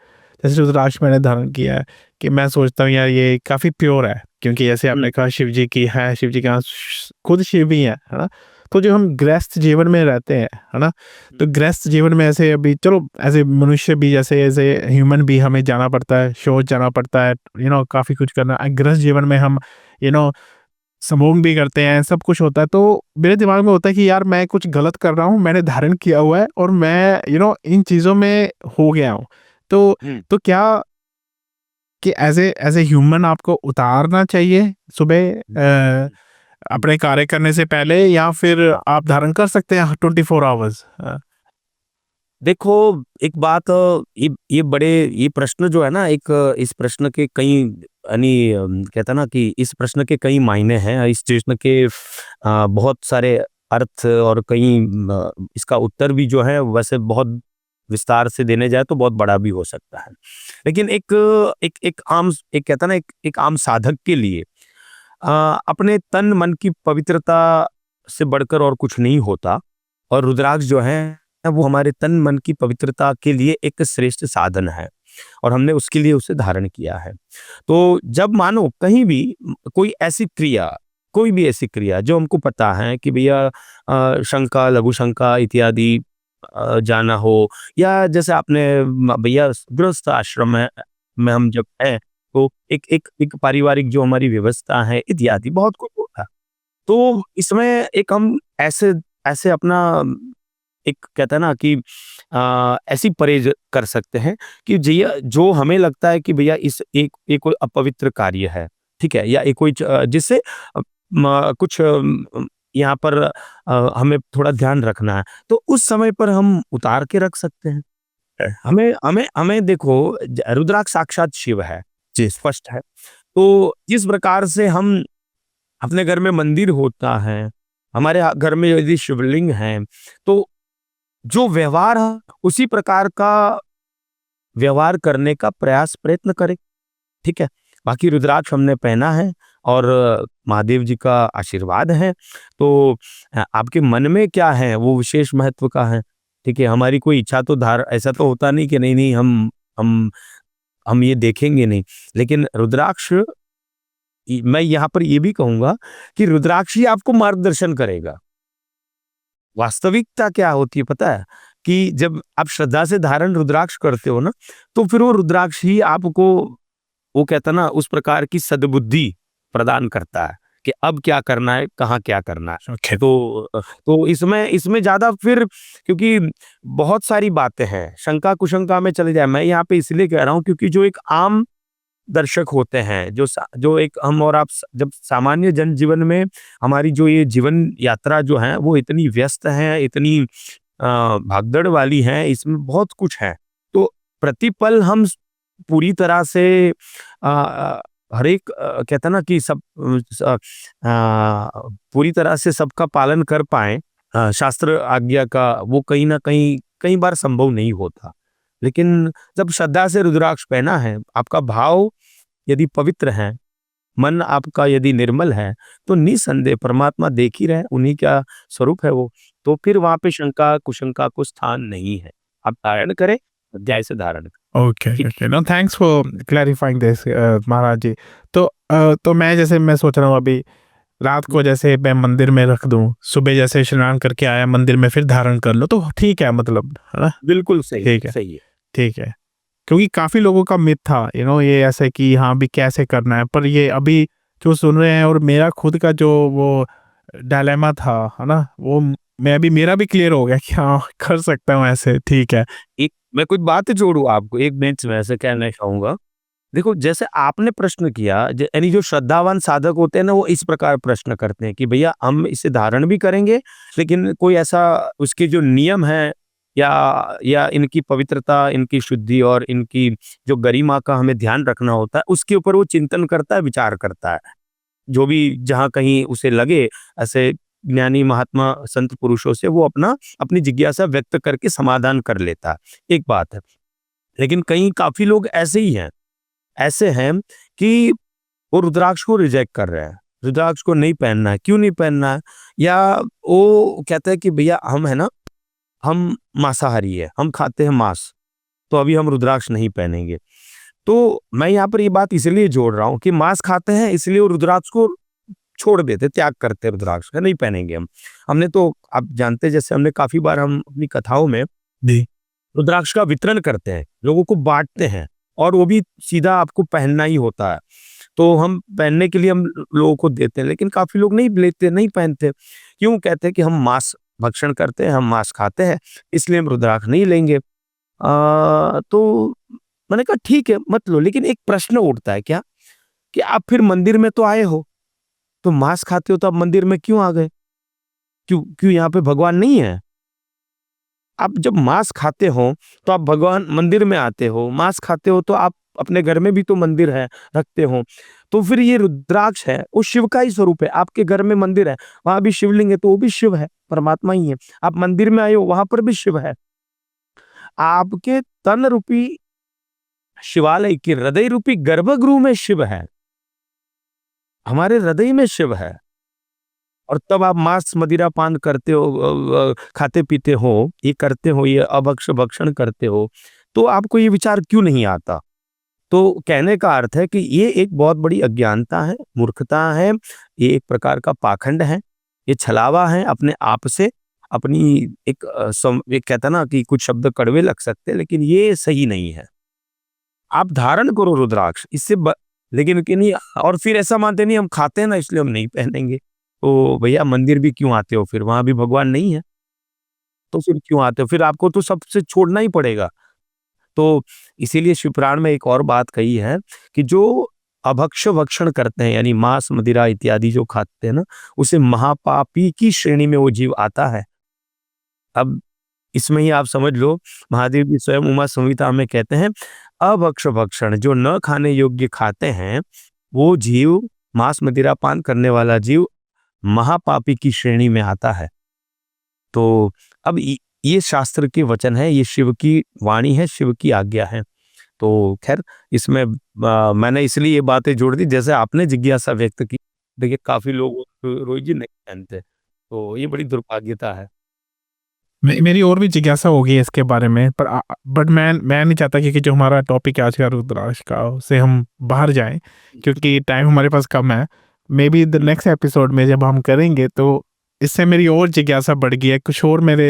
S2: जैसे रुद्राक्ष मैंने धारण किया है कि मैं सोचता हूँ यार ये काफ़ी प्योर है, क्योंकि जैसे आपने कहा शिव जी की है, शिव जी के यहाँ खुद शिव ही है ना। तो जो हम गृहस्थ जीवन में रहते हैं, है ना, तो गृहस्थ जीवन में ऐसे अभी चलो ऐसे मनुष्य भी जैसे ऐसे ह्यूमन भी हमें जाना पड़ता है, शौच जाना पड़ता है, काफ़ी कुछ करना। गृहस्थ जीवन में हम समूह भी करते हैं, सब कुछ होता है। तो मेरे दिमाग में होता है कि यार मैं कुछ गलत कर रहा हूँ, मैंने धारण किया हुआ है और मैं इन चीज़ों में हो गया हूँ। तो क्या कि एज ए ह्यूमन आपको उतारना चाहिए सुबह अपने कार्य करने से पहले, या फिर आप धारण कर सकते हैं 24 आवर्स?
S1: देखो, एक बात, ये प्रश्न जो है ना, इस प्रश्न के कई यानी कहता ना कि इस प्रश्न के कई मायने हैं, इस प्रश्न के बहुत सारे अर्थ, और कई इसका उत्तर भी जो है वैसे बहुत विस्तार से देने जाए तो बहुत बड़ा भी हो सकता है। लेकिन एक कहता ना, एक आम साधक के लिए अपने तन मन की पवित्रता से बढ़कर और कुछ नहीं होता, और रुद्राक्ष जो है वो हमारे तन मन की पवित्रता के लिए एक श्रेष्ठ साधन है, और हमने उसके लिए उसे धारण किया है। तो जब मानो कहीं भी कोई ऐसी क्रिया, कोई भी ऐसी क्रिया जो हमको पता है कि भैया शंका, लघु शंका इत्यादि जाना हो, या जैसे आपने भैया गृहस्थ आश्रम में हम जब हैं तो एक पारिवारिक जो हमारी व्यवस्था है इत्यादि बहुत कुछ होता है। तो इसमें एक हम ऐसे ऐसे अपना एक कहता है ना कि ऐसी परहेज कर सकते हैं कि जो हमें लगता है कि भैया एक कोई अपवित्र कार्य है, ठीक है, या एक कोई जिससे कुछ यहाँ पर हमें थोड़ा ध्यान रखना है, तो उस समय पर हम उतार के रख सकते हैं। हमें हमें हमें देखो, रुद्राक्ष साक्षात शिव है जी, स्पष्ट है। तो जिस प्रकार से हम अपने घर में मंदिर होता है, हमारे घर में यदि शिवलिंग है, तो जो व्यवहार है उसी प्रकार का व्यवहार करने का प्रयत्न करें, ठीक है। बाकी रुद्राक्ष हमने पहना है और महादेव जी का आशीर्वाद है, तो आपके मन में क्या है वो विशेष महत्व का है, ठीक है। हमारी कोई इच्छा तो ऐसा तो होता नहीं कि नहीं हम ये देखेंगे नहीं, लेकिन रुद्राक्ष, मैं यहाँ पर ये भी कहूंगा कि रुद्राक्ष ही आपको मार्गदर्शन करेगा। वास्तविकता क्या होती है पता है, कि जब आप श्रद्धा से धारण रुद्राक्ष करते हो ना, तो फिर वो रुद्राक्ष ही आपको, वो कहता ना, उस प्रकार की सद्बुद्धि प्रदान करता है कि अब क्या करना है, कहाँ क्या करना है।
S2: Okay.
S1: तो इसमें ज्यादा फिर, क्योंकि बहुत सारी बातें हैं, शंका कुशंका में चले जाए, मैं यहाँ पे इसलिए कह रहा हूँ क्योंकि जो एक आम दर्शक होते हैं, जो एक हम और आप, जब सामान्य जनजीवन में हमारी जो ये जीवन यात्रा जो है वो इतनी व्यस्त है, इतनी भागदड़ वाली है, इसमें बहुत कुछ है, तो प्रतिपल हम पूरी तरह से हर एक कहता ना कि सब पूरी तरह से सबका पालन कर पाए, शास्त्र आज्ञा का, वो कहीं ना कहीं कई बार संभव नहीं होता। लेकिन जब श्रद्धा से रुद्राक्ष पहना है, आपका भाव यदि पवित्र है, मन आपका यदि निर्मल है, तो निसंदेह परमात्मा देख ही रहे, उन्हीं का स्वरूप है वो, तो फिर वहां पे शंका कुशंका को स्थान नहीं है। आप धारण करें, अध्याय से धारण करें।
S2: Okay, no thanks for clarifying this Maharaj ji. तो मैं सोच रहा हूँ अभी रात को जैसे मैं मंदिर में रख दूं, सुबह जैसे स्नान करके आया मंदिर में फिर धारण कर लो, तो ठीक है, मतलब, है ना?
S1: बिल्कुल सही,
S2: ठीक है,
S1: सही है।
S2: ठीक है। क्योंकि काफी लोगों का मिथ था ये ऐसे कि हाँ भी कैसे करना है, पर ये अभी जो सुन रहे हैं, और मेरा खुद का जो वो डायलेमा था, है ना, वो मेरा भी क्लियर हो गया कि हाँ कर सकता हूँ ऐसे, ठीक है।
S1: एक मैं कुछ बात जोड़ूँ आपको, एक मिनट में ऐसे कहना चाहूँगा। देखो, जैसे आपने प्रश्न किया, यानी जो श्रद्धावान साधक होते हैं ना, वो इस प्रकार प्रश्न करते हैं कि भैया हम इसे धारण भी करेंगे, लेकिन कोई ऐसा उसके जो नियम है या इनकी पवित्रता, इनकी शुद्धि और इनकी जो गरिमा का हमें ध्यान रखना होता है, उसके ऊपर वो चिंतन करता है, विचार करता है। जो भी जहाँ कहीं उसे लगे, ऐसे ज्ञानी महात्मा संत पुरुषों से वो अपनी जिज्ञासा व्यक्त करके समाधान कर लेता है। एक बात है। लेकिन कहीं काफ़ी लोग ऐसे हैं कि वो रुद्राक्ष को रिजेक्ट कर रहे हैं। रुद्राक्ष को नहीं पहनना है, क्यों नहीं पहनना है? या वो कहते हैं कि भैया हम है ना, हम मांसाहारी है, हम खाते हैं मांस, तो अभी हम रुद्राक्ष नहीं पहनेंगे। तो मैं यहाँ पर ये बात इसलिए जोड़ रहा हूँ कि मांस खाते हैं, इसलिए वो रुद्राक्ष को छोड़ देते, त्याग करते हैं रुद्राक्ष का, नहीं पहनेंगे हम। हमने तो आप जानते हैं, जैसे हमने काफ़ी बार हम अपनी कथाओं में
S2: जी।
S1: रुद्राक्ष का वितरण करते हैं, लोगों को बाँटते हैं, और वो भी सीधा आपको पहनना ही होता है। तो हम पहनने के लिए हम लोगों को देते हैं, लेकिन काफ़ी लोग नहीं लेते, नहीं पहनते। क्यों? कहते हैं कि हम मांस भक्षण करते हैं, हम मांस खाते हैं, इसलिए हम रुद्राक्ष नहीं लेंगे। तो मैंने कहा ठीक है, मत लो, लेकिन एक प्रश्न उठता है क्या, कि आप फिर मंदिर में तो आए हो, तो मांस खाते हो तो आप मंदिर में क्यों आ गए? क्यों क्यों यहाँ पे भगवान नहीं है? आप जब मांस खाते हो तो आप भगवान मंदिर में आते हो, मांस खाते हो तो आप अपने घर में भी तो मंदिर है, रखते हो। तो फिर ये रुद्राक्ष है, वो शिव का ही स्वरूप है। आपके घर में मंदिर है, वहां भी शिवलिंग है, तो वो भी शिव है, परमात्मा ही है। आप मंदिर में आए हो, वहां पर भी शिव है। आपके तन रूपी शिवालय के हृदय रूपी गर्भगृह में शिव है, हमारे हृदय में शिव है। और तब आप मांस मदिरा पान करते हो, खाते पीते हो, ये करते हो, ये अभक्ष भक्षण करते हो, तो आपको ये विचार क्यों नहीं आता? तो कहने का अर्थ है कि ये एक बहुत बड़ी अज्ञानता है, मूर्खता है, ये एक प्रकार का पाखंड है, ये छलावा है अपने आप से, अपनी एक कहता ना कि कुछ शब्द कड़वे लग सकते हैं, लेकिन ये सही नहीं है। आप धारण करो रुद्राक्ष, लेकिन कि नहीं, और फिर ऐसा मानते नहीं हम खाते हैं ना इसलिए हम नहीं पहनेंगे। तो भैया मंदिर भी क्यों आते हो फिर? वहां भी भगवान नहीं है, तो फिर क्यों आते हो? फिर आपको तो सबसे छोड़ना ही पड़ेगा। तो इसीलिए शिवपुराण में एक और बात कही है कि जो अभक्ष भक्षण करते हैं, यानी मांस मदिरा इत्यादि जो खाते हैं ना, उसे महापापी की श्रेणी में वो जीव आता है। अब इसमें ही आप समझ लो, महादेव जी स्वयं उमा संहिता में कहते हैं, अभक्ष भक्षण, जो न खाने योग्य खाते हैं, वो जीव, मांस मदिरा पान करने वाला जीव महापापी की श्रेणी में आता है। तो अब ये शास्त्र के वचन है, ये शिव की वाणी है, शिव की आज्ञा है। तो खैर, इसमें मैंने इसलिए ये बातें जोड़ दी, जैसे आपने जिज्ञासा व्यक्त की। देखिए काफी लोग रोहित जी नहीं पहनते, तो ये बड़ी दुर्भाग्यता है।
S2: मेरी और भी जिज्ञासा होगी इसके बारे में, पर बट मैं नहीं चाहता कि जो हमारा टॉपिक है आज का रुद्राक्ष का, उससे हम बाहर जाएं, क्योंकि टाइम हमारे पास कम है। May be the next episode में जब हम करेंगे तो इससे मेरी और जिज्ञासा बढ़ गई है, कुछ और मेरे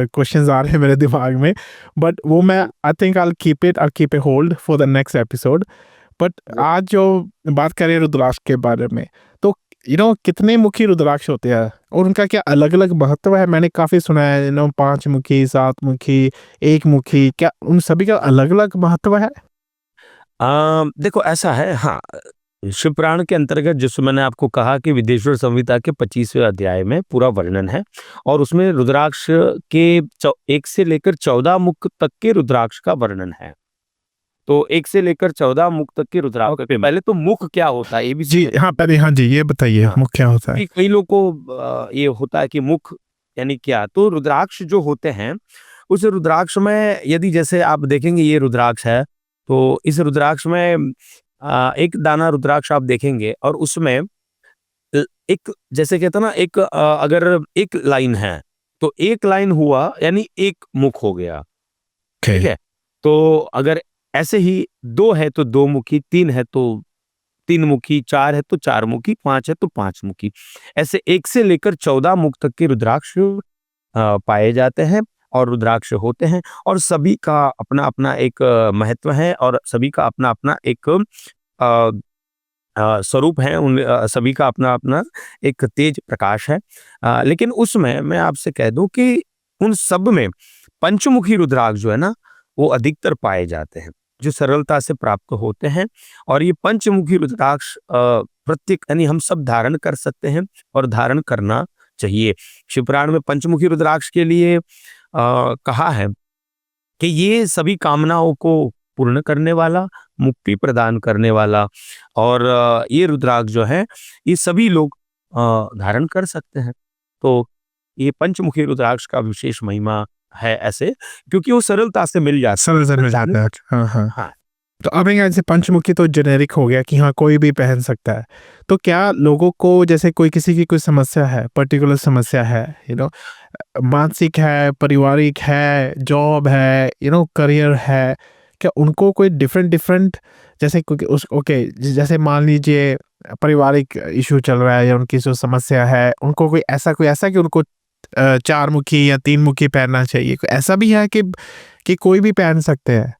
S2: क्वेश्चंस आ रहे हैं मेरे दिमाग में, बट वो मैं I think I keep a hold for the next episode. But आज जो बात करें रुद्राक्ष के बारे में, तो कितने मुखी रुद्राक्ष होते हैं और उनका क्या अलग अलग महत्व है? मैंने काफी सुना है, 5 मुखी, 7 मुखी, 1 मुखी, क्या उन सभी का अलग अलग महत्व है?
S1: देखो ऐसा है, हाँ, शिवपुराण के अंतर्गत जिसमें मैंने आपको कहा कि विदेश्वर संहिता के 25वें अध्याय में पूरा वर्णन है, और उसमें रुद्राक्ष के 1 से लेकर 14 मुख तक के रुद्राक्ष का वर्णन है। तो 1 से लेकर 14 मुख तक के रुद्राक्ष, पहले तो मुख क्या होता है ये भी
S2: जी हाँ, पहले हाँ जी, ये बताइए।
S1: हाँ,
S2: मुख क्या होता है?
S1: कई लोग को ये होता है कि मुख यानी क्या, तो रुद्राक्ष जो होते हैं, उस रुद्राक्ष में यदि जैसे आप देखेंगे ये रुद्राक्ष है, तो इस रुद्राक्ष में एक दाना रुद्राक्ष आप देखेंगे, और उसमें एक, जैसे कहते हैं ना, एक अगर एक लाइन है तो एक लाइन हुआ, यानी एक मुख हो गया, ठीक है। तो अगर ऐसे ही 2 है तो 2 मुखी, 3 है तो 3 मुखी, 4 है तो 4 मुखी, 5 है तो 5 मुखी, ऐसे 1 से लेकर 14 मुख तक के रुद्राक्ष पाए जाते हैं और रुद्राक्ष होते हैं, और सभी का अपना अपना एक महत्व है, और सभी का अपना अपना एक स्वरूप हैं, उन सभी का अपना अपना एक तेज प्रकाश है। लेकिन उसमें मैं आपसे कह दूं कि उन सब में पंचमुखी रुद्राक्ष जो है ना, वो अधिकतर पाए जाते हैं, जो सरलता से प्राप्त होते हैं। और ये पंचमुखी रुद्राक्ष प्रत्येक यानी हम सब धारण कर सकते हैं और धारण करना चाहिए। शिवपुराण में पंचमुखी रुद्राक्ष के लिए कहा है कि ये सभी कामनाओं को पूर्ण करने वाला, मुक्ति प्रदान करने वाला, और ये रुद्राक्ष जो है ये सभी लोग धारण कर सकते हैं। तो ये पंचमुखी रुद्राक्ष का विशेष महिमा है ऐसे, क्योंकि वो सरलता से मिल जाता
S2: सरल से मिल जाता है। हाँ हाँ।
S1: हाँ।
S2: तो अब यहाँ से पंचमुखी तो जेनेरिक हो गया कि हाँ कोई भी पहन सकता है। तो क्या लोगों को, जैसे कोई किसी की कोई समस्या है, पर्टिकुलर समस्या है, मानसिक है, पारिवारिक है, जॉब है, करियर है, क्या उनको कोई डिफरेंट जैसे ओके, जैसे मान लीजिए पारिवारिक इशू चल रहा है या उनकी जो समस्या है, उनको कोई ऐसा कि उनको 4 मुखी या 3 मुखी पहनना चाहिए, कोई ऐसा भी है कि कोई भी पहन सकते हैं?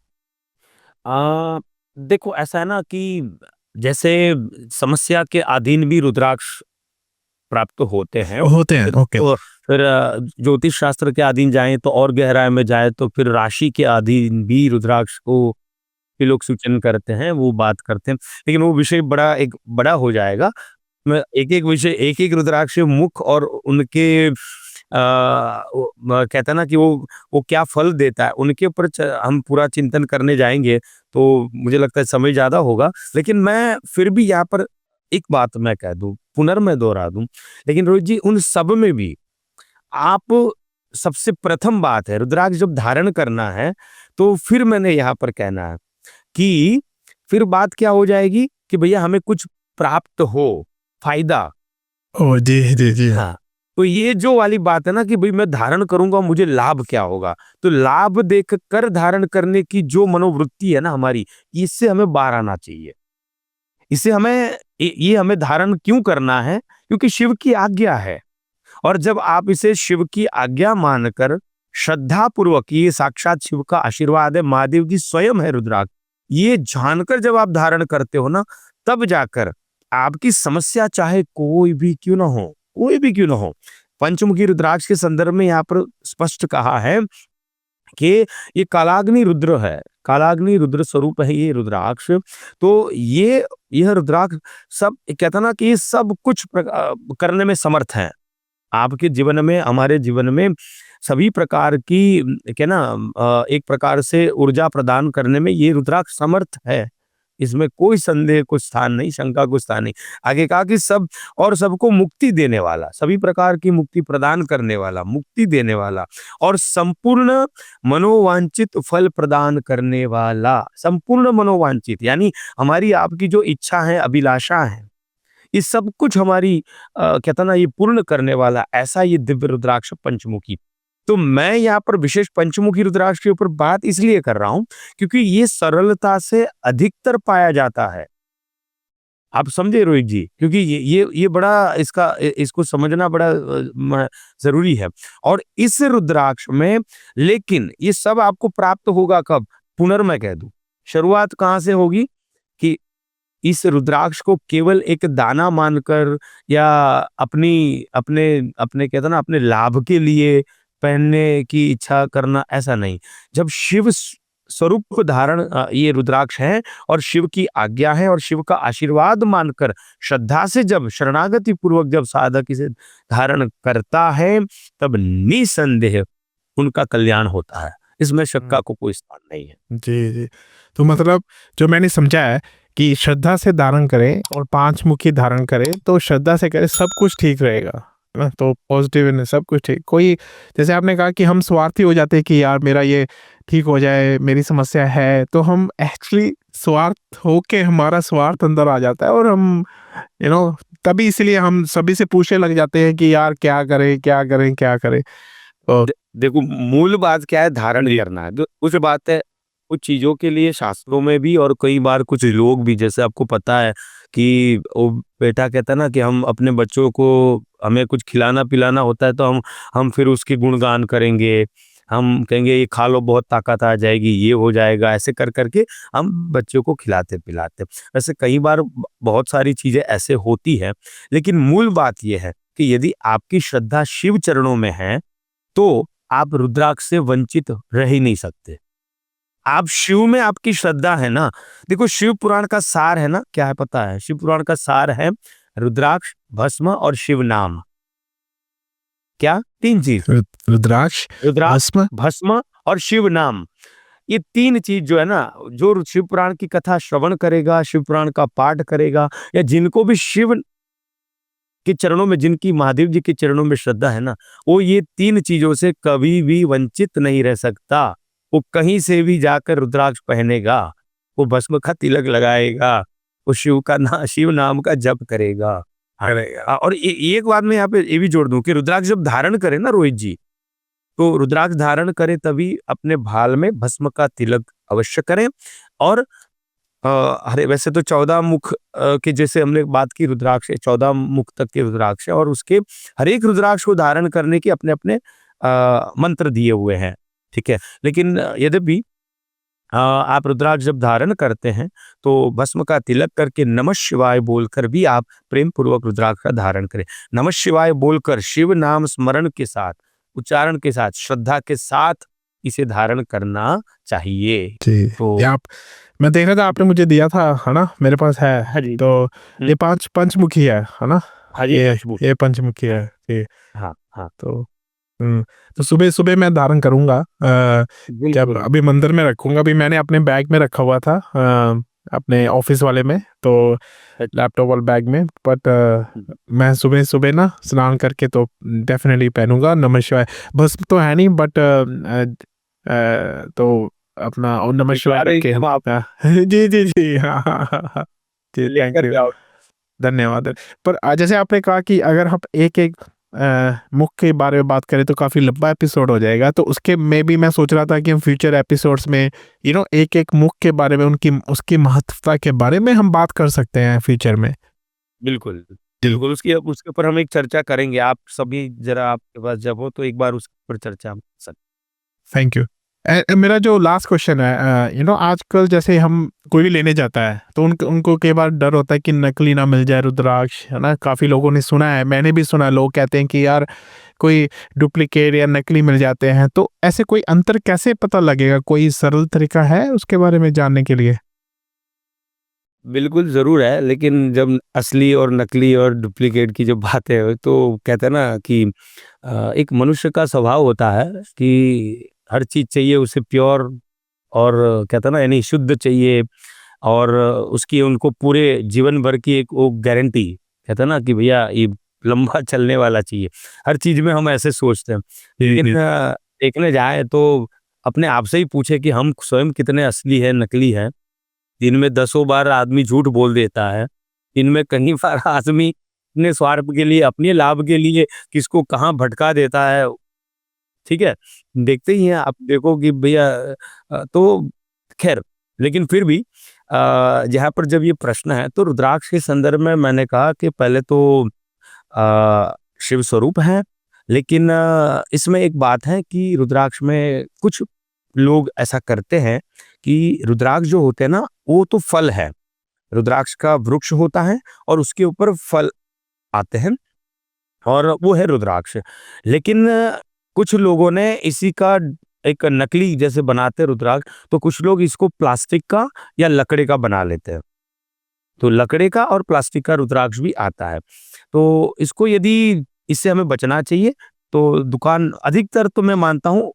S1: देखो ऐसा है ना कि जैसे समस्या के अधीन भी रुद्राक्ष प्राप्त होते हैं।
S2: ओके।
S1: तो फिर ज्योतिष शास्त्र के अधीन जाएं तो और गहराई में जाए तो फिर राशि के अधीन भी रुद्राक्ष को भी लोग सूचन करते हैं, वो बात करते हैं। लेकिन वो विषय बड़ा हो जाएगा। मैं एक एक रुद्राक्ष मुख और उनके कहते हैं ना कि वो क्या फल देता है, उनके ऊपर हम पूरा चिंतन करने जाएंगे तो मुझे लगता है समय ज्यादा होगा। लेकिन मैं फिर भी यहाँ पर एक बात मैं कह दूं, पुनर्मय दोहरा दूं, लेकिन रोहित जी उन सब में भी आप सबसे प्रथम बात है, रुद्राक्ष जब धारण करना है तो फिर मैंने यहाँ पर कहना है कि फिर बात क्या हो जाएगी कि भैया हमें कुछ प्राप्त हो, फायदा।
S2: जी।
S1: हाँ, तो ये जो वाली बात है ना कि भाई मैं धारण करूंगा मुझे लाभ क्या होगा, तो लाभ देख कर धारण करने की जो मनोवृत्ति है ना हमारी, इससे हमें बाहर आना चाहिए। इसे हमें ये हमें धारण क्यों करना है, क्योंकि शिव की आज्ञा है। और जब आप इसे शिव की आज्ञा मानकर श्रद्धा पूर्वक, ये साक्षात शिव का आशीर्वाद है, महादेव जी स्वयं है रुद्राक्ष, ये जानकर जब आप धारण करते हो ना, तब जाकर आपकी समस्या चाहे कोई भी क्यों ना हो, पंचमुखी रुद्राक्ष के संदर्भ में यहाँ पर स्पष्ट कहा है कि ये कालाग्नि रुद्र है, कालाग्नि रुद्र स्वरूप है ये रुद्राक्ष। तो यह रुद्राक्ष सब कहता ना कि ये सब कुछ करने में समर्थ है। आपके जीवन में, हमारे जीवन में सभी प्रकार की क्या ना एक प्रकार से ऊर्जा प्रदान करने में ये रुद्राक्ष समर्थ है। इसमें कोई संदेह को स्थान नहीं, शंका को स्थान नहीं। आगे कहा कि सबको मुक्ति देने वाला, सभी प्रकार की मुक्ति प्रदान करने वाला, मुक्ति देने वाला और संपूर्ण मनोवांछित फल प्रदान करने वाला। संपूर्ण मनोवांछित यानी हमारी आपकी जो इच्छा है, अभिलाषा है, ये सब कुछ हमारी कहता ना ये पूर्ण करने वाला, ऐसा ये दिव्य रुद्राक्ष पंचमुखी। तो मैं यहाँ पर विशेष पंचमुखी रुद्राक्ष के ऊपर बात इसलिए कर रहा हूं क्योंकि ये सरलता से अधिकतर पाया जाता है। आप समझे रोहित जी, क्योंकि ये बड़ा इसको समझना बड़ा जरूरी है। और इस रुद्राक्ष में लेकिन ये सब आपको प्राप्त होगा कब, पुनर्मय कह दूं, शुरुआत कहां से होगी कि इस रुद्राक्ष को केवल एक दाना मानकर या अपने कहते ना अपने लाभ के लिए पहनने की इच्छा करना, ऐसा नहीं। जब शिव स्वरूप को धारण ये रुद्राक्ष है और शिव की आज्ञा है और शिव का आशीर्वाद मानकर श्रद्धा से जब शरणागति पूर्वक जब साधक इसे धारण करता है, तब निसंदेह उनका कल्याण होता है। इसमें शक्का को कोई स्थान नहीं है।
S2: जी। तो मतलब जो मैंने समझा है कि श्रद्धा से धारण करें और 5 मुखी धारण करें, तो श्रद्धा से करें सब कुछ ठीक रहेगा ना, तो पॉजिटिव सब कुछ ठीक। कोई जैसे आपने कहा कि हम स्वार्थी हो जाते हैं कि यार मेरा ये ठीक हो जाए, मेरी समस्या है, तो हम एक्चुअली स्वार्थ होके हमारा स्वार्थ अंदर आ जाता है और हम तभी इसलिए हम सभी से पूछने लग जाते हैं कि यार क्या करें। तो
S1: देखो मूल बात क्या है, धारण करना है। उस बात है कुछ चीजों के लिए शास्त्रों में भी और कई बार कुछ लोग भी, जैसे आपको पता है कि वो बेटा कहता है ना कि हम अपने बच्चों को हमें कुछ खिलाना पिलाना होता है तो हम फिर उसके गुणगान करेंगे, हम कहेंगे ये खा लो बहुत ताकत आ जाएगी, ये हो जाएगा, ऐसे कर करके हम बच्चों को खिलाते पिलाते। वैसे कई बार बहुत सारी चीजें ऐसे होती है, लेकिन मूल बात यह है कि यदि आपकी श्रद्धा शिव चरणों में है तो आप रुद्राक्ष से वंचित रह ही नहीं सकते। आप शिव में आपकी श्रद्धा है ना, देखो शिव पुराण का सार है ना, क्या है पता है? शिव पुराण का सार है रुद्राक्ष, भस्म और शिव नाम। क्या? 3 चीज।
S2: रुद्राक्ष,
S1: रुद्राक्ष,
S2: भस्म,
S1: भस्म और शिव नाम। ये 3 चीज जो है ना, जो शिव पुराण की कथा श्रवण करेगा, शिव पुराण का पाठ करेगा, या जिनको भी शिव के चरणों में, जिनकी महादेव जी के चरणों में श्रद्धा है ना, वो ये 3 चीजों से कभी भी वंचित नहीं रह सकता। वो कहीं से भी जाकर रुद्राक्ष पहनेगा, वो भस्म का तिलक लगाएगा, वो शिव नाम का जप करेगा। और एक बात मैं यहाँ पे ये भी जोड़ दूं कि रुद्राक्ष जब धारण करे ना रोहित जी, तो रुद्राक्ष धारण करे तभी अपने भाल में भस्म का तिलक अवश्य करें। और अरे वैसे तो 14 मुख के जैसे हमने बात की, रुद्राक्ष 14 मुख तक के रुद्राक्ष है, और उसके हर एक रुद्राक्ष को धारण करने के अपने अपने मंत्र दिए हुए हैं, ठीक है। लेकिन यद्यपि आप रुद्राक्ष जब धारण करते हैं तो भस्म का तिलक करके नमः शिवाय बोलकर भी आप प्रेम पूर्वक रुद्राक्ष का धारण करें। नमः शिवाय बोलकर शिव नाम स्मरण के साथ, उच्चारण के साथ, श्रद्धा के साथ इसे धारण करना चाहिए।
S2: जी।
S1: तो
S2: ये आप, मैं देख रहा था आपने मुझे दिया था, है ना, मेरे पास है।
S1: हाँ जी।
S2: तो ये पंचमुखी है ना?
S1: हाँ जी, पंचमुखी।
S2: ये पंचमुखी है जी।
S1: हाँ हाँ,
S2: तो सुबह सुबह मैं धारण करूंगा, जब
S1: बिल्कुल।
S2: अभी मंदिर में रखूंगा। अभी मैंने अपने बैग में रखा हुआ था, अपने ऑफिस वाले में, तो लैपटॉप वाले बैग में। बट मैं सुबह सुबह ना स्नान करके तो डेफिनेटली पहनूंगा। नमः शिवाय भस्म तो है नहीं, बट तो अपना ओम नमः शिवाय
S1: अरे,
S2: के हम
S1: आप
S2: जी जी जी, हाँ हाँ हाँ हाँ जी, थैंक
S1: लेकर
S2: यू,
S1: जाओ।
S2: धन्यवाद। पर जैसे आपने कहा कि अगर हम एक एक मुख के बारे में बात करें तो काफ़ी लंबा एपिसोड हो जाएगा, तो उसके में भी मैं सोच रहा था कि हम फ्यूचर एपिसोड्स में एक एक मुख के बारे में, उसकी महत्वता के बारे में हम बात कर सकते हैं फ्यूचर में।
S1: बिल्कुल बिल्कुल, उसके ऊपर हम एक चर्चा करेंगे। आप सभी जरा, आपके पास जब हो तो एक बार उसके ऊपर चर्चा हम कर सकते।
S2: Thank you. मेरा जो लास्ट क्वेश्चन है, आजकल जैसे हम कोई भी लेने जाता है तो उनको कई बार डर होता है कि नकली ना मिल जाए रुद्राक्ष, है ना। काफ़ी लोगों ने सुना है, मैंने भी सुना है, लोग कहते हैं कि यार कोई डुप्लीकेट या नकली मिल जाते हैं। तो ऐसे कोई अंतर कैसे पता लगेगा? कोई सरल तरीका है उसके बारे में जानने के लिए?
S1: बिल्कुल ज़रूर है, लेकिन जब असली और नकली और डुप्लीकेट की जब बात है तो कहते हैं ना कि एक मनुष्य का स्वभाव होता है कि हर चीज़ चाहिए उसे प्योर, और कहते हैं ना यानी शुद्ध चाहिए, और उसकी उनको पूरे जीवन भर की एक वो गारंटी, कहते हैं ना कि भैया ये लंबा चलने वाला चाहिए। हर चीज़ में हम ऐसे सोचते हैं, लेकिन देखने जाए तो अपने आप से ही पूछे कि हम स्वयं कितने असली है, नकली है। दिन में दसों बार आदमी झूठ बोल देता है, दिन में कई बार आदमी अपने स्वार्थ के लिए, अपने लाभ के लिए किसको कहाँ भटका देता है, ठीक है। देखते ही हैं आप, देखो कि भैया तो खैर, लेकिन फिर भी जहाँ पर जब ये प्रश्न है तो रुद्राक्ष के संदर्भ में मैंने कहा कि पहले तो शिव स्वरूप है, लेकिन इसमें एक बात है कि रुद्राक्ष में कुछ लोग ऐसा करते हैं कि रुद्राक्ष जो होते हैं ना, वो तो फल है, रुद्राक्ष का वृक्ष होता है और उसके ऊपर फल आते हैं, और वो है रुद्राक्ष। लेकिन कुछ लोगों ने इसी का एक नकली जैसे बनाते हैं रुद्राक्ष, तो कुछ लोग इसको प्लास्टिक का या लकड़े का बना लेते हैं। तो लकड़े का और प्लास्टिक का रुद्राक्ष भी आता है। तो इसको यदि इससे हमें बचना चाहिए, तो दुकान अधिकतर तो मैं मानता हूँ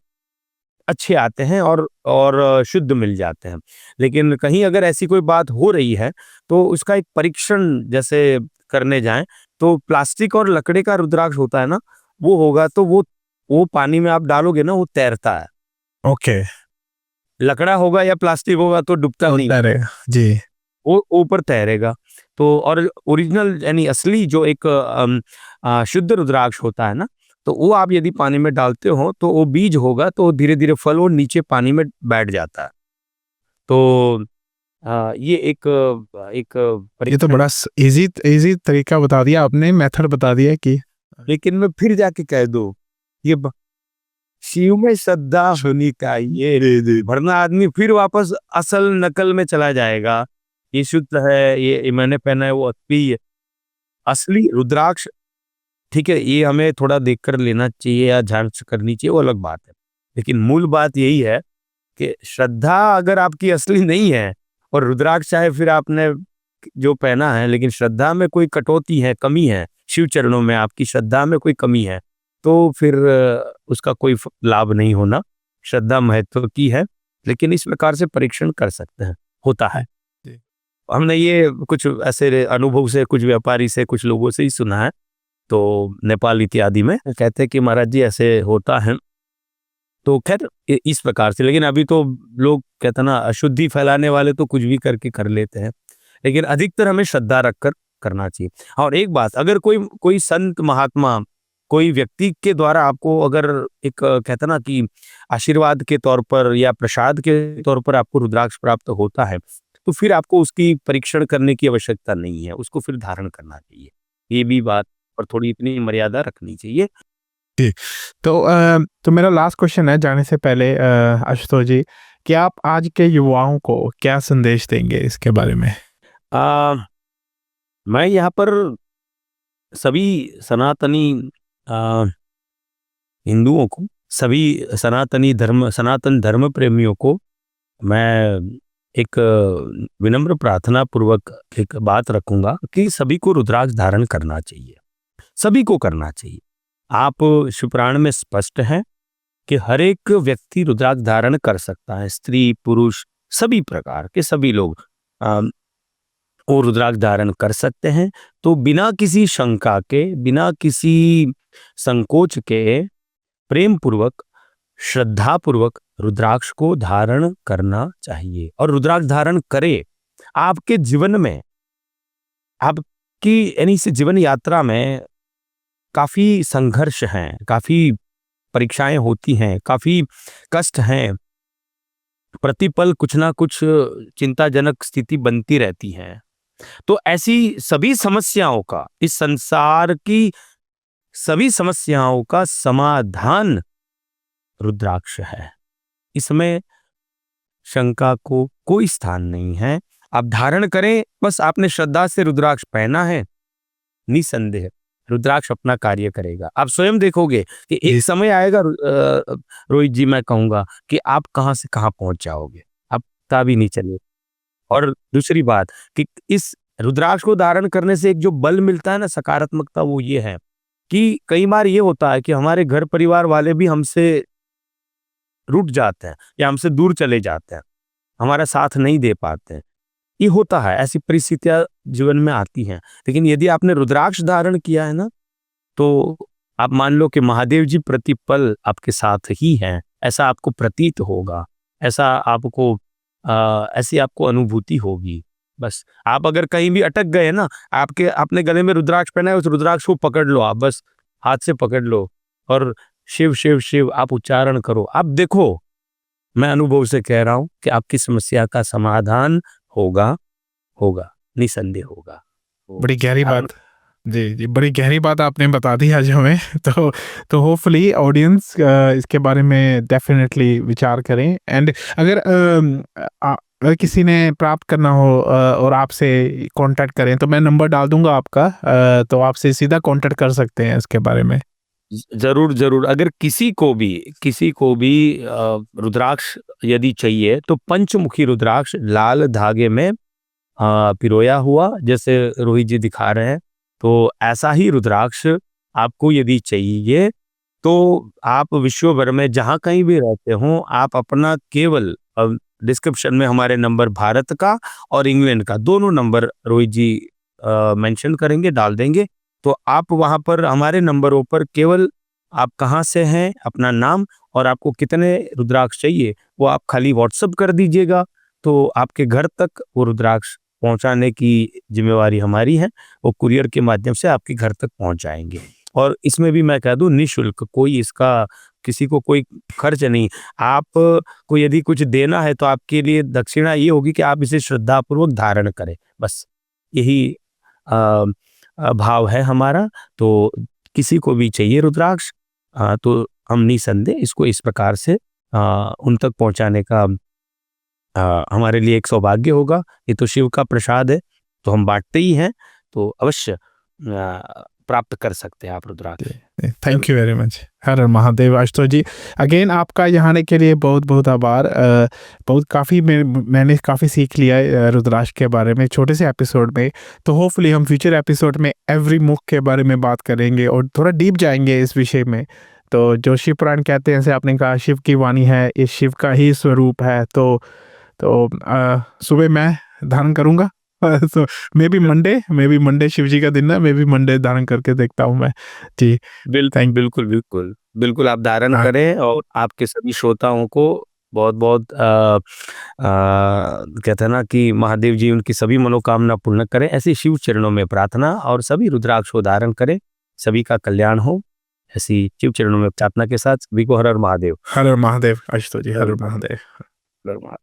S1: अच्छे आते हैं और शुद्ध मिल जाते हैं। लेकिन कहीं अगर ऐसी कोई बात हो रही है तो उसका एक परीक्षण जैसे करने जाएं, तो प्लास्टिक और लकड़े का रुद्राक्ष होता है ना, वो होगा तो वो पानी में आप डालोगे ना, वो तैरता है।
S2: ओके।
S1: लकड़ा होगा या प्लास्टिक होगा तो डूबता नहीं,
S2: अरे जी।
S1: वो ऊपर तैरेगा। तो और ओरिजिनल यानी असली जो एक शुद्ध रुद्राक्ष होता है ना, तो वो आप यदि पानी में डालते हो तो वो बीज होगा, तो धीरे धीरे फल वो नीचे पानी में बैठ जाता है। तो ये एक
S2: ये तो
S1: परीक्षण।
S2: बड़ा इजी इजी तरीका बता दिया आपने, मेथड बता दिया कि
S1: लेकिन मैं फिर जाके कह दूं, ये शिव में श्रद्धा होनी चाहिए, वरना आदमी फिर वापस असल नकल में चला जाएगा। ये शुद्ध है, ये मैंने पहना है वो असली है। असली रुद्राक्ष, ठीक है, ये हमें थोड़ा देखकर लेना चाहिए या जांच करनी चाहिए, वो अलग बात है। लेकिन मूल बात यही है कि श्रद्धा अगर आपकी असली नहीं है, और रुद्राक्ष चाहे फिर आपने जो पहना है, लेकिन श्रद्धा में कोई कटौती है, कमी है, शिव चरणों में आपकी श्रद्धा में कोई कमी है, तो फिर उसका कोई लाभ नहीं होना। श्रद्धा महत्व की है, लेकिन इस प्रकार से परीक्षण कर सकते हैं, होता है। हमने ये कुछ ऐसे अनुभव से, कुछ व्यापारी से, कुछ लोगों से ही सुना है, तो नेपाल इत्यादि में कहते हैं कि महाराज जी ऐसे होता है। तो खैर इस प्रकार से, लेकिन अभी तो लोग कहते हैं ना, अशुद्धि फैलाने वाले तो कुछ भी करके कर लेते हैं, लेकिन अधिकतर हमें श्रद्धा रखकर करना चाहिए। और एक बात, अगर कोई संत महात्मा, कोई व्यक्ति के द्वारा आपको अगर एक कहते ना कि आशीर्वाद के तौर पर या प्रसाद के तौर पर आपको रुद्राक्ष प्राप्त होता है, तो फिर आपको उसकी परीक्षण करने की आवश्यकता नहीं है, उसको फिर धारण करना चाहिए। ये भी बात, और थोड़ी इतनी मर्यादा रखनी चाहिए।
S2: तो मेरा लास्ट क्वेश्चन है जाने से पहले, आशुतोष जी, कि आप आज के युवाओं को क्या संदेश देंगे इसके बारे में?
S1: मैं यहाँ पर सभी सनातनी हिंदुओं को, सभी सनातन धर्म प्रेमियों को मैं एक विनम्र प्रार्थना पूर्वक एक बात रखूंगा कि सभी को रुद्राक्ष धारण करना चाहिए, सभी को करना चाहिए। आप शिवपुराण में स्पष्ट है कि हर एक व्यक्ति रुद्राक्ष धारण कर सकता है, स्त्री पुरुष सभी प्रकार के सभी लोग वो रुद्राक्ष धारण कर सकते हैं। तो बिना किसी शंका के, बिना किसी संकोच के, प्रेम पूर्वक, श्रद्धा पूर्वक रुद्राक्ष को धारण करना चाहिए। और रुद्राक्ष धारण करे, आपके जीवन में, आपकी यानी से जीवन यात्रा में काफी संघर्ष हैं, काफी परीक्षाएं होती हैं, काफी कष्ट हैं, प्रतिपल कुछ ना कुछ चिंताजनक स्थिति बनती रहती है। तो ऐसी सभी समस्याओं का, इस संसार की सभी समस्याओं का समाधान रुद्राक्ष है। इसमें शंका को कोई स्थान नहीं है। आप धारण करें, बस आपने श्रद्धा से रुद्राक्ष पहना है, निसंदेह रुद्राक्ष अपना कार्य करेगा। आप स्वयं देखोगे कि एक समय आएगा रोहित जी, मैं कहूंगा कि आप कहां से कहां पहुंच जाओगे, आप पता भी नहीं चले। और दूसरी बात कि इस रुद्राक्ष को धारण करने से एक जो बल मिलता है ना, सकारात्मकता, वो ये है कि कई बार ये होता है कि हमारे घर परिवार वाले भी हमसे रूठ जाते हैं या हमसे दूर चले जाते हैं, हमारा साथ नहीं दे पाते हैं। ये होता है, ऐसी परिस्थितियां जीवन में आती हैं। लेकिन यदि आपने रुद्राक्ष धारण किया है ना, तो आप मान लो कि महादेव जी प्रतिपल आपके साथ ही हैं, ऐसा आपको प्रतीत होगा, ऐसा आपको ऐसी आपको अनुभूति होगी। बस आप अगर कहीं भी अटक गए ना, आपने गले में रुद्राक्ष पहना है, उस रुद्राक्ष को पकड़ लो, आप बस हाथ से पकड़ लो और शिव शिव शिव आप उच्चारण करो। आप देखो, मैं अनुभव से कह रहा हूं कि आपकी समस्या का समाधान होगा, निसंदेह होगा।
S2: बड़ी गहरी बात, जी, बड़ी गहरी बात आपने बता दी आज हमें। तो होपफुली ऑडियंस इसके बारे में डेफिनेटली विचार करें। एंड अगर किसी ने प्राप्त करना हो और आपसे कांटेक्ट करें, तो मैं नंबर डाल दूंगा आपका, तो आपसे सीधा कांटेक्ट कर सकते हैं इसके बारे में।
S1: जरूर। अगर किसी को भी रुद्राक्ष यदि चाहिए, तो पंचमुखी रुद्राक्ष लाल धागे में पिरोया हुआ, जैसे रोहित जी दिखा रहे हैं, तो ऐसा ही रुद्राक्ष आपको यदि चाहिए, तो आप विश्व भर में जहां कहीं भी रहते हो, आप अपना केवल डिस्क्रिप्शन में हमारे नंबर भारत का और इंग्लैंड का दोनों नंबर रोहित जी मेंशन करेंगे, डाल देंगे। तो आप वहां पर हमारे नंबरों पर केवल आप कहां से हैं, अपना नाम और आपको कितने रुद्राक्ष चाहिए, वो आप खाली व्हाट्सएप कर दीजिएगा, तो आपके घर तक वो रुद्राक्ष पहुंचाने की जिम्मेवारी हमारी है। वो कुरियर के माध्यम से आपके घर तक पहुंच जाएंगे। और इसमें भी मैं कह दूं, निःशुल्क, कोई इसका किसी को कोई खर्च नहीं। आपको यदि कुछ देना है तो आपके लिए दक्षिणा ये होगी कि आप इसे श्रद्धापूर्वक धारण करें, बस यही भाव है हमारा। तो किसी को भी चाहिए रुद्राक्ष, तो हम निसंदेह इसको इस प्रकार से उन तक पहुंचाने का हमारे लिए एक सौभाग्य होगा। ये तो शिव का प्रसाद है, तो हम बांटते ही हैं, तो अवश्य प्राप्त कर सकते हैं आप rudraksha.
S2: Thank you very much. हर हर महादेव। आशुतोष जी, अगेन आपका यहाँ आने के लिए बहुत बहुत आभार। बहुत काफ़ी मैंने काफ़ी सीख लिया है रुद्राक्ष के बारे में छोटे से एपिसोड में। तो होपफुली हम फ्यूचर एपिसोड में एवरी मुख के बारे में बात करेंगे और थोड़ा डीप जाएंगे इस विषय में। तो जो शिव पुराण कहते हैं, जैसे आपने कहा, शिव की वाणी है, इस शिव का ही स्वरूप है। तो सुबह मैं धारण करूँगा। तो मे बी मंडे शिव जी का दिन है, मे बी मंडे धारण करके देखता हूँ मैं। जी
S1: बिल्कुल आप धारण करें, और आपके सभी श्रोताओं को बहुत बहुत कहते हैं ना कि महादेव जी उनकी सभी मनोकामना पूर्ण करें, ऐसी शिव चरणों में प्रार्थना। और सभी रुद्राक्ष को धारण करें, सभी का कल्याण हो, ऐसी शिव चरणों में प्रार्थना के साथ सभी को हर हर महादेव।
S2: हर हर महादेव आशुतोष जी, हर हर Mahadev.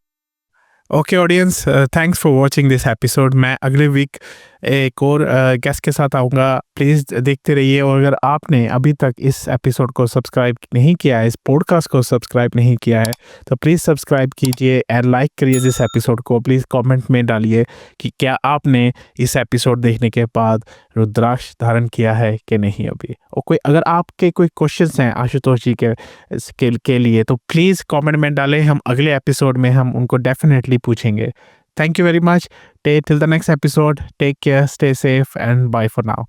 S2: Okay audience, thanks for watching this episode. मैं अगले वीक एक और गेस्ट के साथ आऊँगा। प्लीज़ देखते रहिए। और अगर आपने अभी तक इस एपिसोड को सब्सक्राइब नहीं किया है, इस पॉडकास्ट को सब्सक्राइब नहीं किया है, तो प्लीज़ सब्सक्राइब कीजिए एंड लाइक करिए इस एपिसोड को। प्लीज़ कमेंट में डालिए कि क्या आपने इस एपिसोड देखने के बाद रुद्राक्ष धारण किया है कि नहीं अभी। और कोई अगर आपके कोई क्वेश्चंस हैं आशुतोष जी के लिए, तो प्लीज़ कमेंट में डालें। हम अगले एपिसोड में हम उनको डेफिनेटली पूछेंगे। Thank you very much. Till the next episode, take care, stay safe, and bye for now.